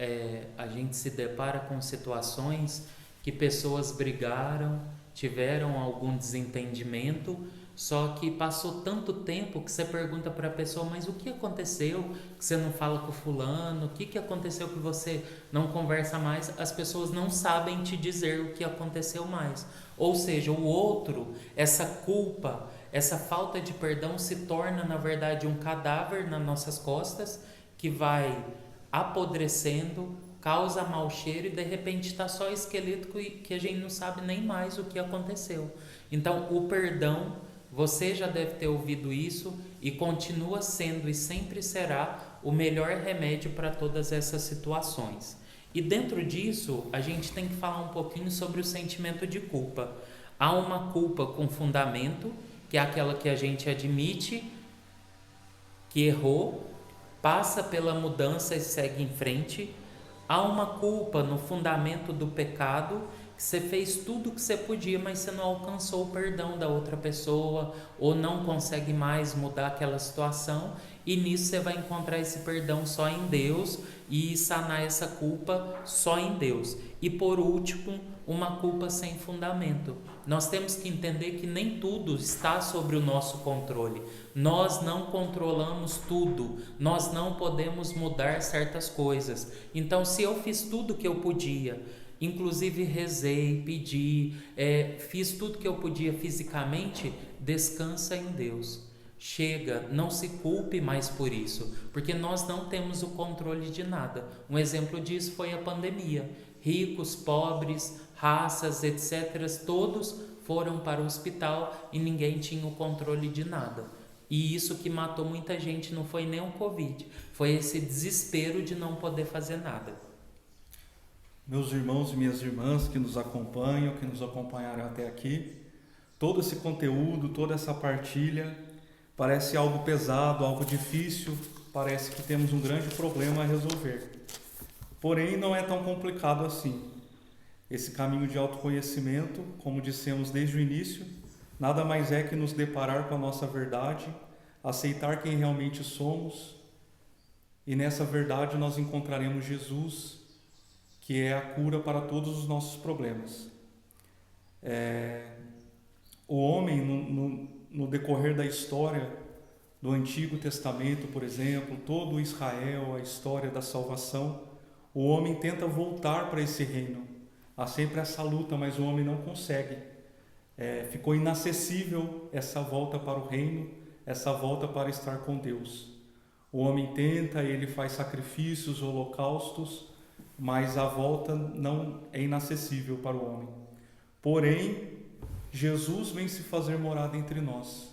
a gente se depara com situações que pessoas brigaram, tiveram algum desentendimento, só que passou tanto tempo que você pergunta para a pessoa, mas o que aconteceu que você não fala com fulano? O que aconteceu que você não conversa mais? As pessoas não sabem te dizer o que aconteceu mais. Ou seja, o outro, essa culpa, essa falta de perdão se torna, na verdade, um cadáver nas nossas costas que vai apodrecendo, causa mau cheiro e de repente está só esqueleto que a gente não sabe nem mais o que aconteceu. Então, o perdão, você já deve ter ouvido isso e continua sendo e sempre será o melhor remédio para todas essas situações. E dentro disso, a gente tem que falar um pouquinho sobre o sentimento de culpa. Há uma culpa com fundamento, que é aquela que a gente admite que errou, passa pela mudança e segue em frente. Há uma culpa no fundamento do pecado, que você fez tudo o que você podia, mas você não alcançou o perdão da outra pessoa, ou não consegue mais mudar aquela situação, e nisso você vai encontrar esse perdão só em Deus e sanar essa culpa só em Deus. E por último, uma culpa sem fundamento. Nós temos que entender que nem tudo está sobre o nosso controle. Nós não controlamos tudo. Nós não podemos mudar certas coisas. Então, se eu fiz tudo o que eu podia, inclusive rezei, pedi, fiz tudo que eu podia fisicamente, descansa em Deus. Chega, não se culpe mais por isso, porque nós não temos o controle de nada. Um exemplo disso foi a pandemia. Ricos, pobres, raças, etc., todos foram para o hospital e ninguém tinha o controle de nada. E isso que matou muita gente não foi nem o Covid, foi esse desespero de não poder fazer nada. Meus irmãos e minhas irmãs que nos acompanham, que nos acompanharam até aqui, todo esse conteúdo, toda essa partilha parece algo pesado, algo difícil, parece que temos um grande problema a resolver. Porém, não é tão complicado assim. Esse caminho de autoconhecimento, como dissemos desde o início, nada mais é que nos deparar com a nossa verdade, aceitar quem realmente somos, e nessa verdade nós encontraremos Jesus, que é a cura para todos os nossos problemas. O homem, no decorrer da história do Antigo Testamento, por exemplo, todo Israel, a história da salvação, o homem tenta voltar para esse reino. Há sempre essa luta, mas o homem não consegue. Ficou inacessível essa volta para o reino, essa volta para estar com Deus. O homem tenta, ele faz sacrifícios, holocaustos, mas a volta não é inacessível para o homem. Porém, Jesus vem se fazer morada entre nós.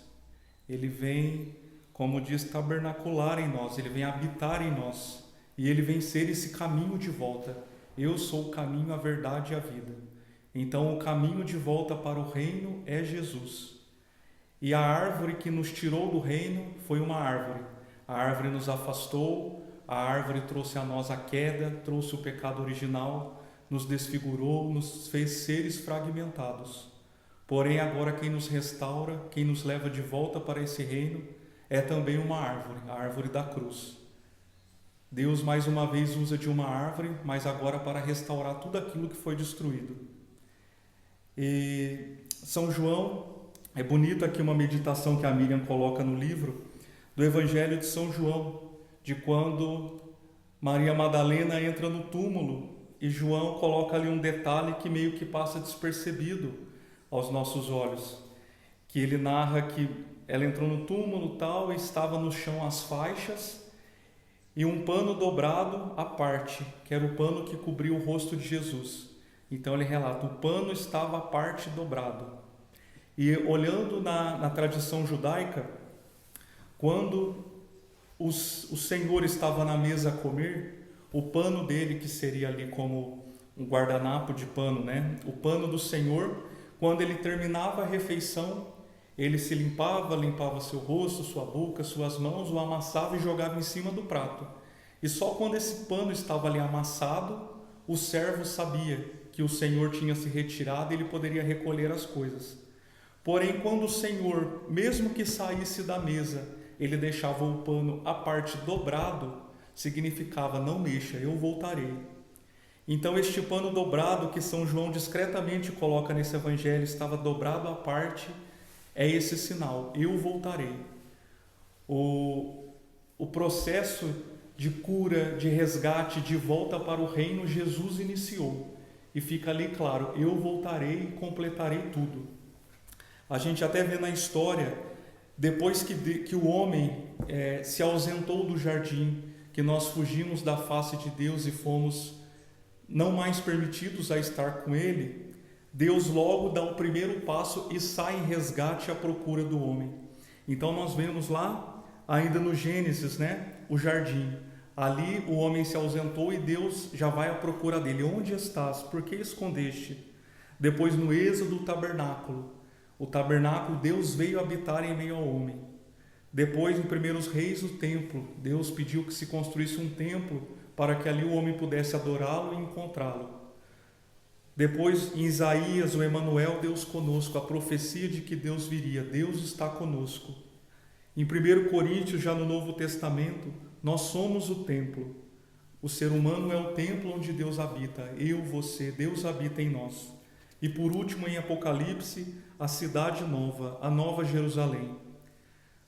Ele vem, como diz, tabernacular em nós, ele vem habitar em nós. E ele vem ser esse caminho de volta. Eu sou o caminho, a verdade e a vida. Então, o caminho de volta para o reino é Jesus. E a árvore que nos tirou do reino foi uma árvore. A árvore nos afastou, a árvore trouxe a nós a queda, trouxe o pecado original, nos desfigurou, nos fez seres fragmentados. Porém, agora quem nos restaura, quem nos leva de volta para esse reino, é também uma árvore, a árvore da cruz. Deus mais uma vez usa de uma árvore, mas agora para restaurar tudo aquilo que foi destruído. E São João, é bonito aqui uma meditação que a Miriam coloca no livro, do Evangelho de São João, de quando Maria Madalena entra no túmulo e João coloca ali um detalhe que meio que passa despercebido aos nossos olhos, que ele narra que ela entrou no túmulo tal, e estava no chão as faixas e um pano dobrado à parte, que era o pano que cobria o rosto de Jesus. Então ele relata, o pano estava à parte dobrado. E olhando na tradição judaica, quando o Senhor estava na mesa a comer, o pano dele, que seria ali como um guardanapo de pano, né? O pano do Senhor, quando ele terminava a refeição, ele se limpava seu rosto, sua boca, suas mãos, o amassava e jogava em cima do prato. E só quando esse pano estava ali amassado, o servo sabia que o Senhor tinha se retirado e ele poderia recolher as coisas. Porém, quando o Senhor, mesmo que saísse da mesa, ele deixava o pano à parte dobrado, significava, não mexa, eu voltarei. Então este pano dobrado que São João discretamente coloca nesse evangelho, estava dobrado à parte, é esse sinal, eu voltarei. O processo de cura, de resgate, de volta para o reino, Jesus iniciou. E fica ali claro, eu voltarei e completarei tudo. A gente até vê na história, depois que o homem se ausentou do jardim, que nós fugimos da face de Deus e fomos não mais permitidos a estar com Ele, Deus logo dá o primeiro passo e sai em resgate à procura do homem. Então nós vemos lá, ainda no Gênesis, né, o jardim. Ali o homem se ausentou e Deus já vai à procura dele. Onde estás? Por que escondeste? Depois no Êxodo, o tabernáculo. O tabernáculo, Deus veio habitar em meio ao homem. Depois, em Primeiros Reis, o templo. Deus pediu que se construísse um templo para que ali o homem pudesse adorá-lo e encontrá-lo. Depois, em Isaías, o Emanuel, Deus conosco, a profecia de que Deus viria, Deus está conosco. Em 1 Coríntios, já no Novo Testamento, nós somos o templo. O ser humano é o templo onde Deus habita, eu, você, Deus habita em nós. E por último, em Apocalipse, a cidade nova, a nova Jerusalém.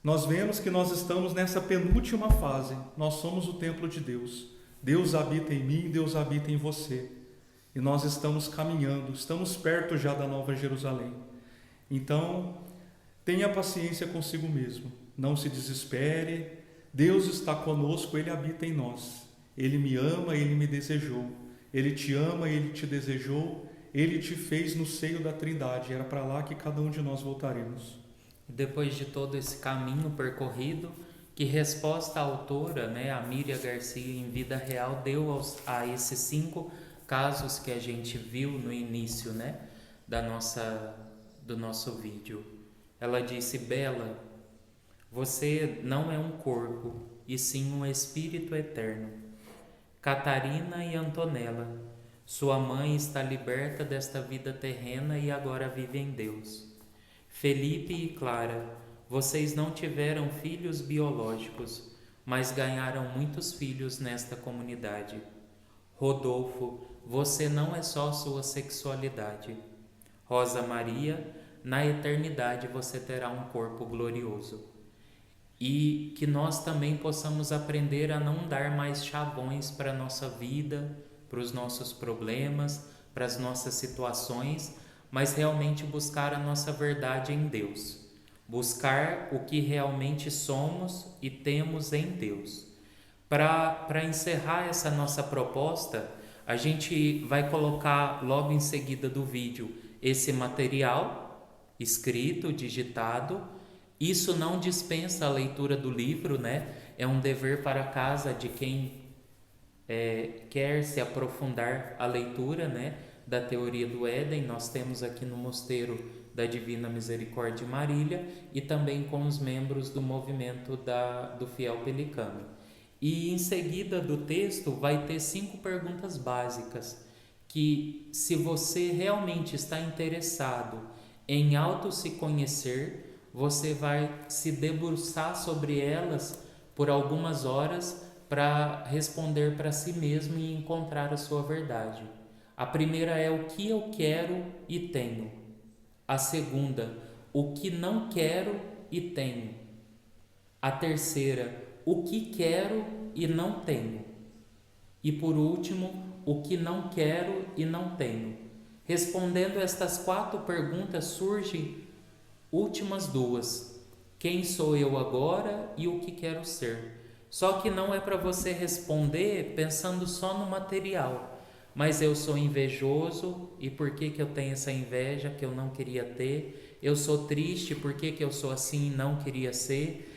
Nós vemos que nós estamos nessa penúltima fase, nós somos o templo de Deus. Deus habita em mim, Deus habita em você. E nós estamos caminhando, estamos perto já da nova Jerusalém. Então, tenha paciência consigo mesmo, não se desespere. Deus está conosco, Ele habita em nós. Ele me ama, Ele me desejou. Ele te ama, Ele te desejou. Ele te fez no seio da Trindade. Era para lá que cada um de nós voltaremos. Depois de todo esse caminho percorrido, que resposta a autora, a Miriam Garcia, em vida real, deu a esses 5 casos que a gente viu no início, do nosso vídeo. Ela disse: Bela, você não é um corpo, e sim um espírito eterno. Catarina e Antonella, sua mãe está liberta desta vida terrena e agora vive em Deus. Felipe e Clara, vocês não tiveram filhos biológicos, mas ganharam muitos filhos nesta comunidade. Rodolfo, você não é só sua sexualidade. Rosa Maria, na eternidade você terá um corpo glorioso. E que nós também possamos aprender a não dar mais chavões para a nossa vida, para os nossos problemas, para as nossas situações, mas realmente buscar a nossa verdade em Deus. Buscar o que realmente somos e temos em Deus. Para encerrar essa nossa proposta, a gente vai colocar logo em seguida do vídeo esse material escrito, digitado. Isso não dispensa a leitura do livro, É um dever para casa de quem quer se aprofundar a leitura, da teoria do Éden. Nós temos aqui no Mosteiro da Divina Misericórdia de Marília e também com os membros do movimento do Fiel Pelicano. E em seguida do texto vai ter 5 perguntas básicas que, se você realmente está interessado em auto se conhecer, você vai se debruçar sobre elas por algumas horas para responder para si mesmo e encontrar a sua verdade. A primeira é o que eu quero e tenho. A segunda, o que não quero e tenho. A terceira, o que quero e não tenho. E por último, o que não quero e não tenho. Respondendo estas 4 perguntas, surgem últimas 2. Quem sou eu agora e o que quero ser? Só que não é para você responder pensando só no material. Mas eu sou invejoso, e por que eu tenho essa inveja que eu não queria ter? Eu sou triste, por que eu sou assim e não queria ser?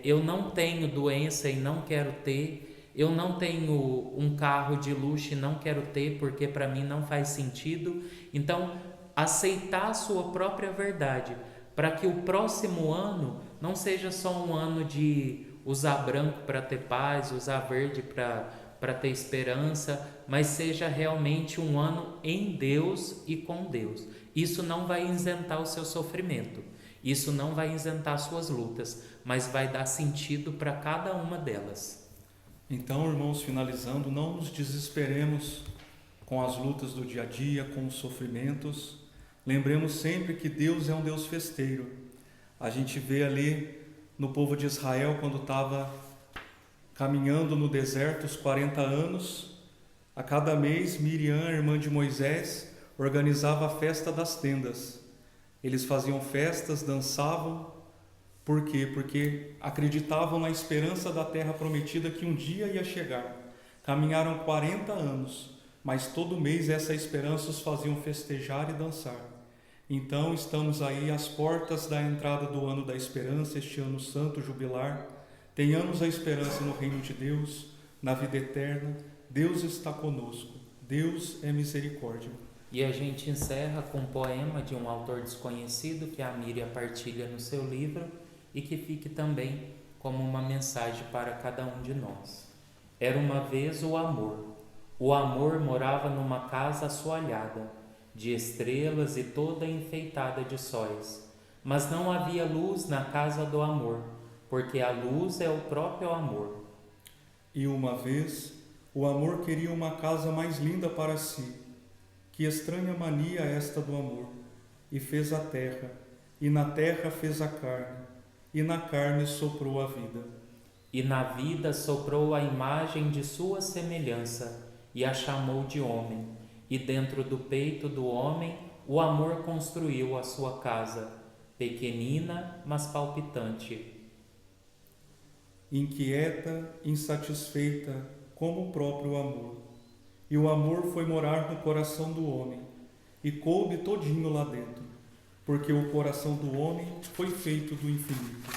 Eu não tenho doença e não quero ter. Eu não tenho um carro de luxo e não quero ter porque para mim não faz sentido. Então, aceitar a sua própria verdade, para que o próximo ano não seja só um ano de usar branco para ter paz, usar verde para ter esperança, mas seja realmente um ano em Deus e com Deus. Isso não vai isentar o seu sofrimento, isso não vai isentar suas lutas, mas vai dar sentido para cada uma delas. Então, irmãos, finalizando, não nos desesperemos com as lutas do dia a dia, com os sofrimentos. Lembremos sempre que Deus é um Deus festeiro. A gente vê ali no povo de Israel, quando estava caminhando no deserto os 40 anos, a cada mês Miriam, irmã de Moisés, organizava a festa das tendas. Eles faziam festas, dançavam. Por quê? Porque acreditavam na esperança da terra prometida que um dia ia chegar. Caminharam 40 anos, mas todo mês essa esperança os faziam festejar e dançar. Então estamos aí às portas da entrada do ano da esperança, este ano santo jubilar. Tenhamos a esperança no reino de Deus, na vida eterna. Deus está conosco. Deus é misericórdia. E a gente encerra com um poema de um autor desconhecido que a Miriam partilha no seu livro e que fique também como uma mensagem para cada um de nós. Era uma vez o amor. O amor morava numa casa assoalhada, de estrelas e toda enfeitada de sóis. Mas não havia luz na casa do amor, porque a luz é o próprio amor. E uma vez, o amor queria uma casa mais linda para si. Que estranha mania esta do amor! E fez a terra, e na terra fez a carne, e na carne soprou a vida. E na vida soprou a imagem de sua semelhança, e a chamou de homem. E dentro do peito do homem, o amor construiu a sua casa, pequenina, mas palpitante. Inquieta, insatisfeita, como o próprio amor. E o amor foi morar no coração do homem, e coube todinho lá dentro, porque o coração do homem foi feito do infinito.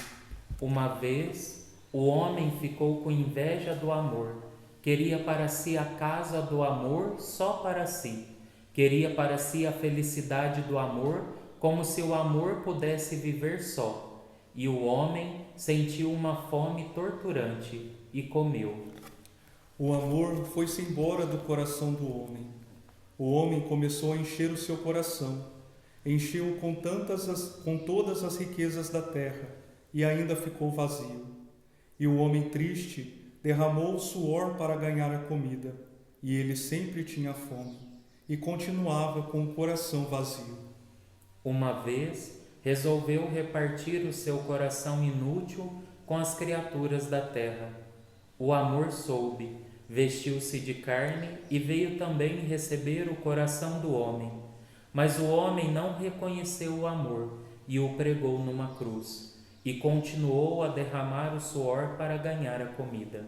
Uma vez, o homem ficou com inveja do amor, queria para si a casa do amor só para si, queria para si a felicidade do amor, como se o amor pudesse viver só. E o homem sentiu uma fome torturante e comeu. O amor foi-se embora do coração do homem. O homem começou a encher o seu coração, encheu-o com todas as riquezas da terra, e ainda ficou vazio. E o homem triste derramou o suor para ganhar a comida, e ele sempre tinha fome, e continuava com o coração vazio. Uma vez, resolveu repartir o seu coração inútil com as criaturas da terra. O amor soube, vestiu-se de carne e veio também receber o coração do homem. Mas o homem não reconheceu o amor e o pregou numa cruz, e continuou a derramar o suor para ganhar a comida.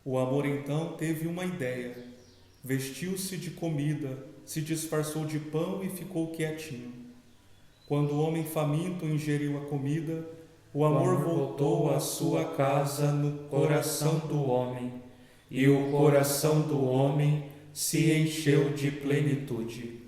O amor então teve uma ideia, vestiu-se de comida, se disfarçou de pão e ficou quietinho. Quando o homem faminto ingeriu a comida, o amor voltou à sua casa no coração do homem, e o coração do homem se encheu de plenitude.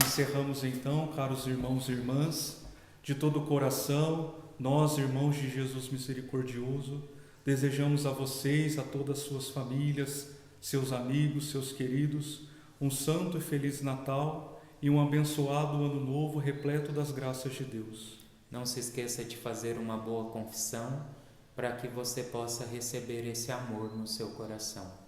Encerramos então, caros irmãos e irmãs, de todo o coração, nós, irmãos de Jesus misericordioso, Desejamos a vocês, a todas as suas famílias, seus amigos, seus queridos, um santo e feliz Natal e um abençoado Ano Novo repleto das graças de Deus. Não se esqueça de fazer uma boa confissão para que você possa receber esse amor no seu coração.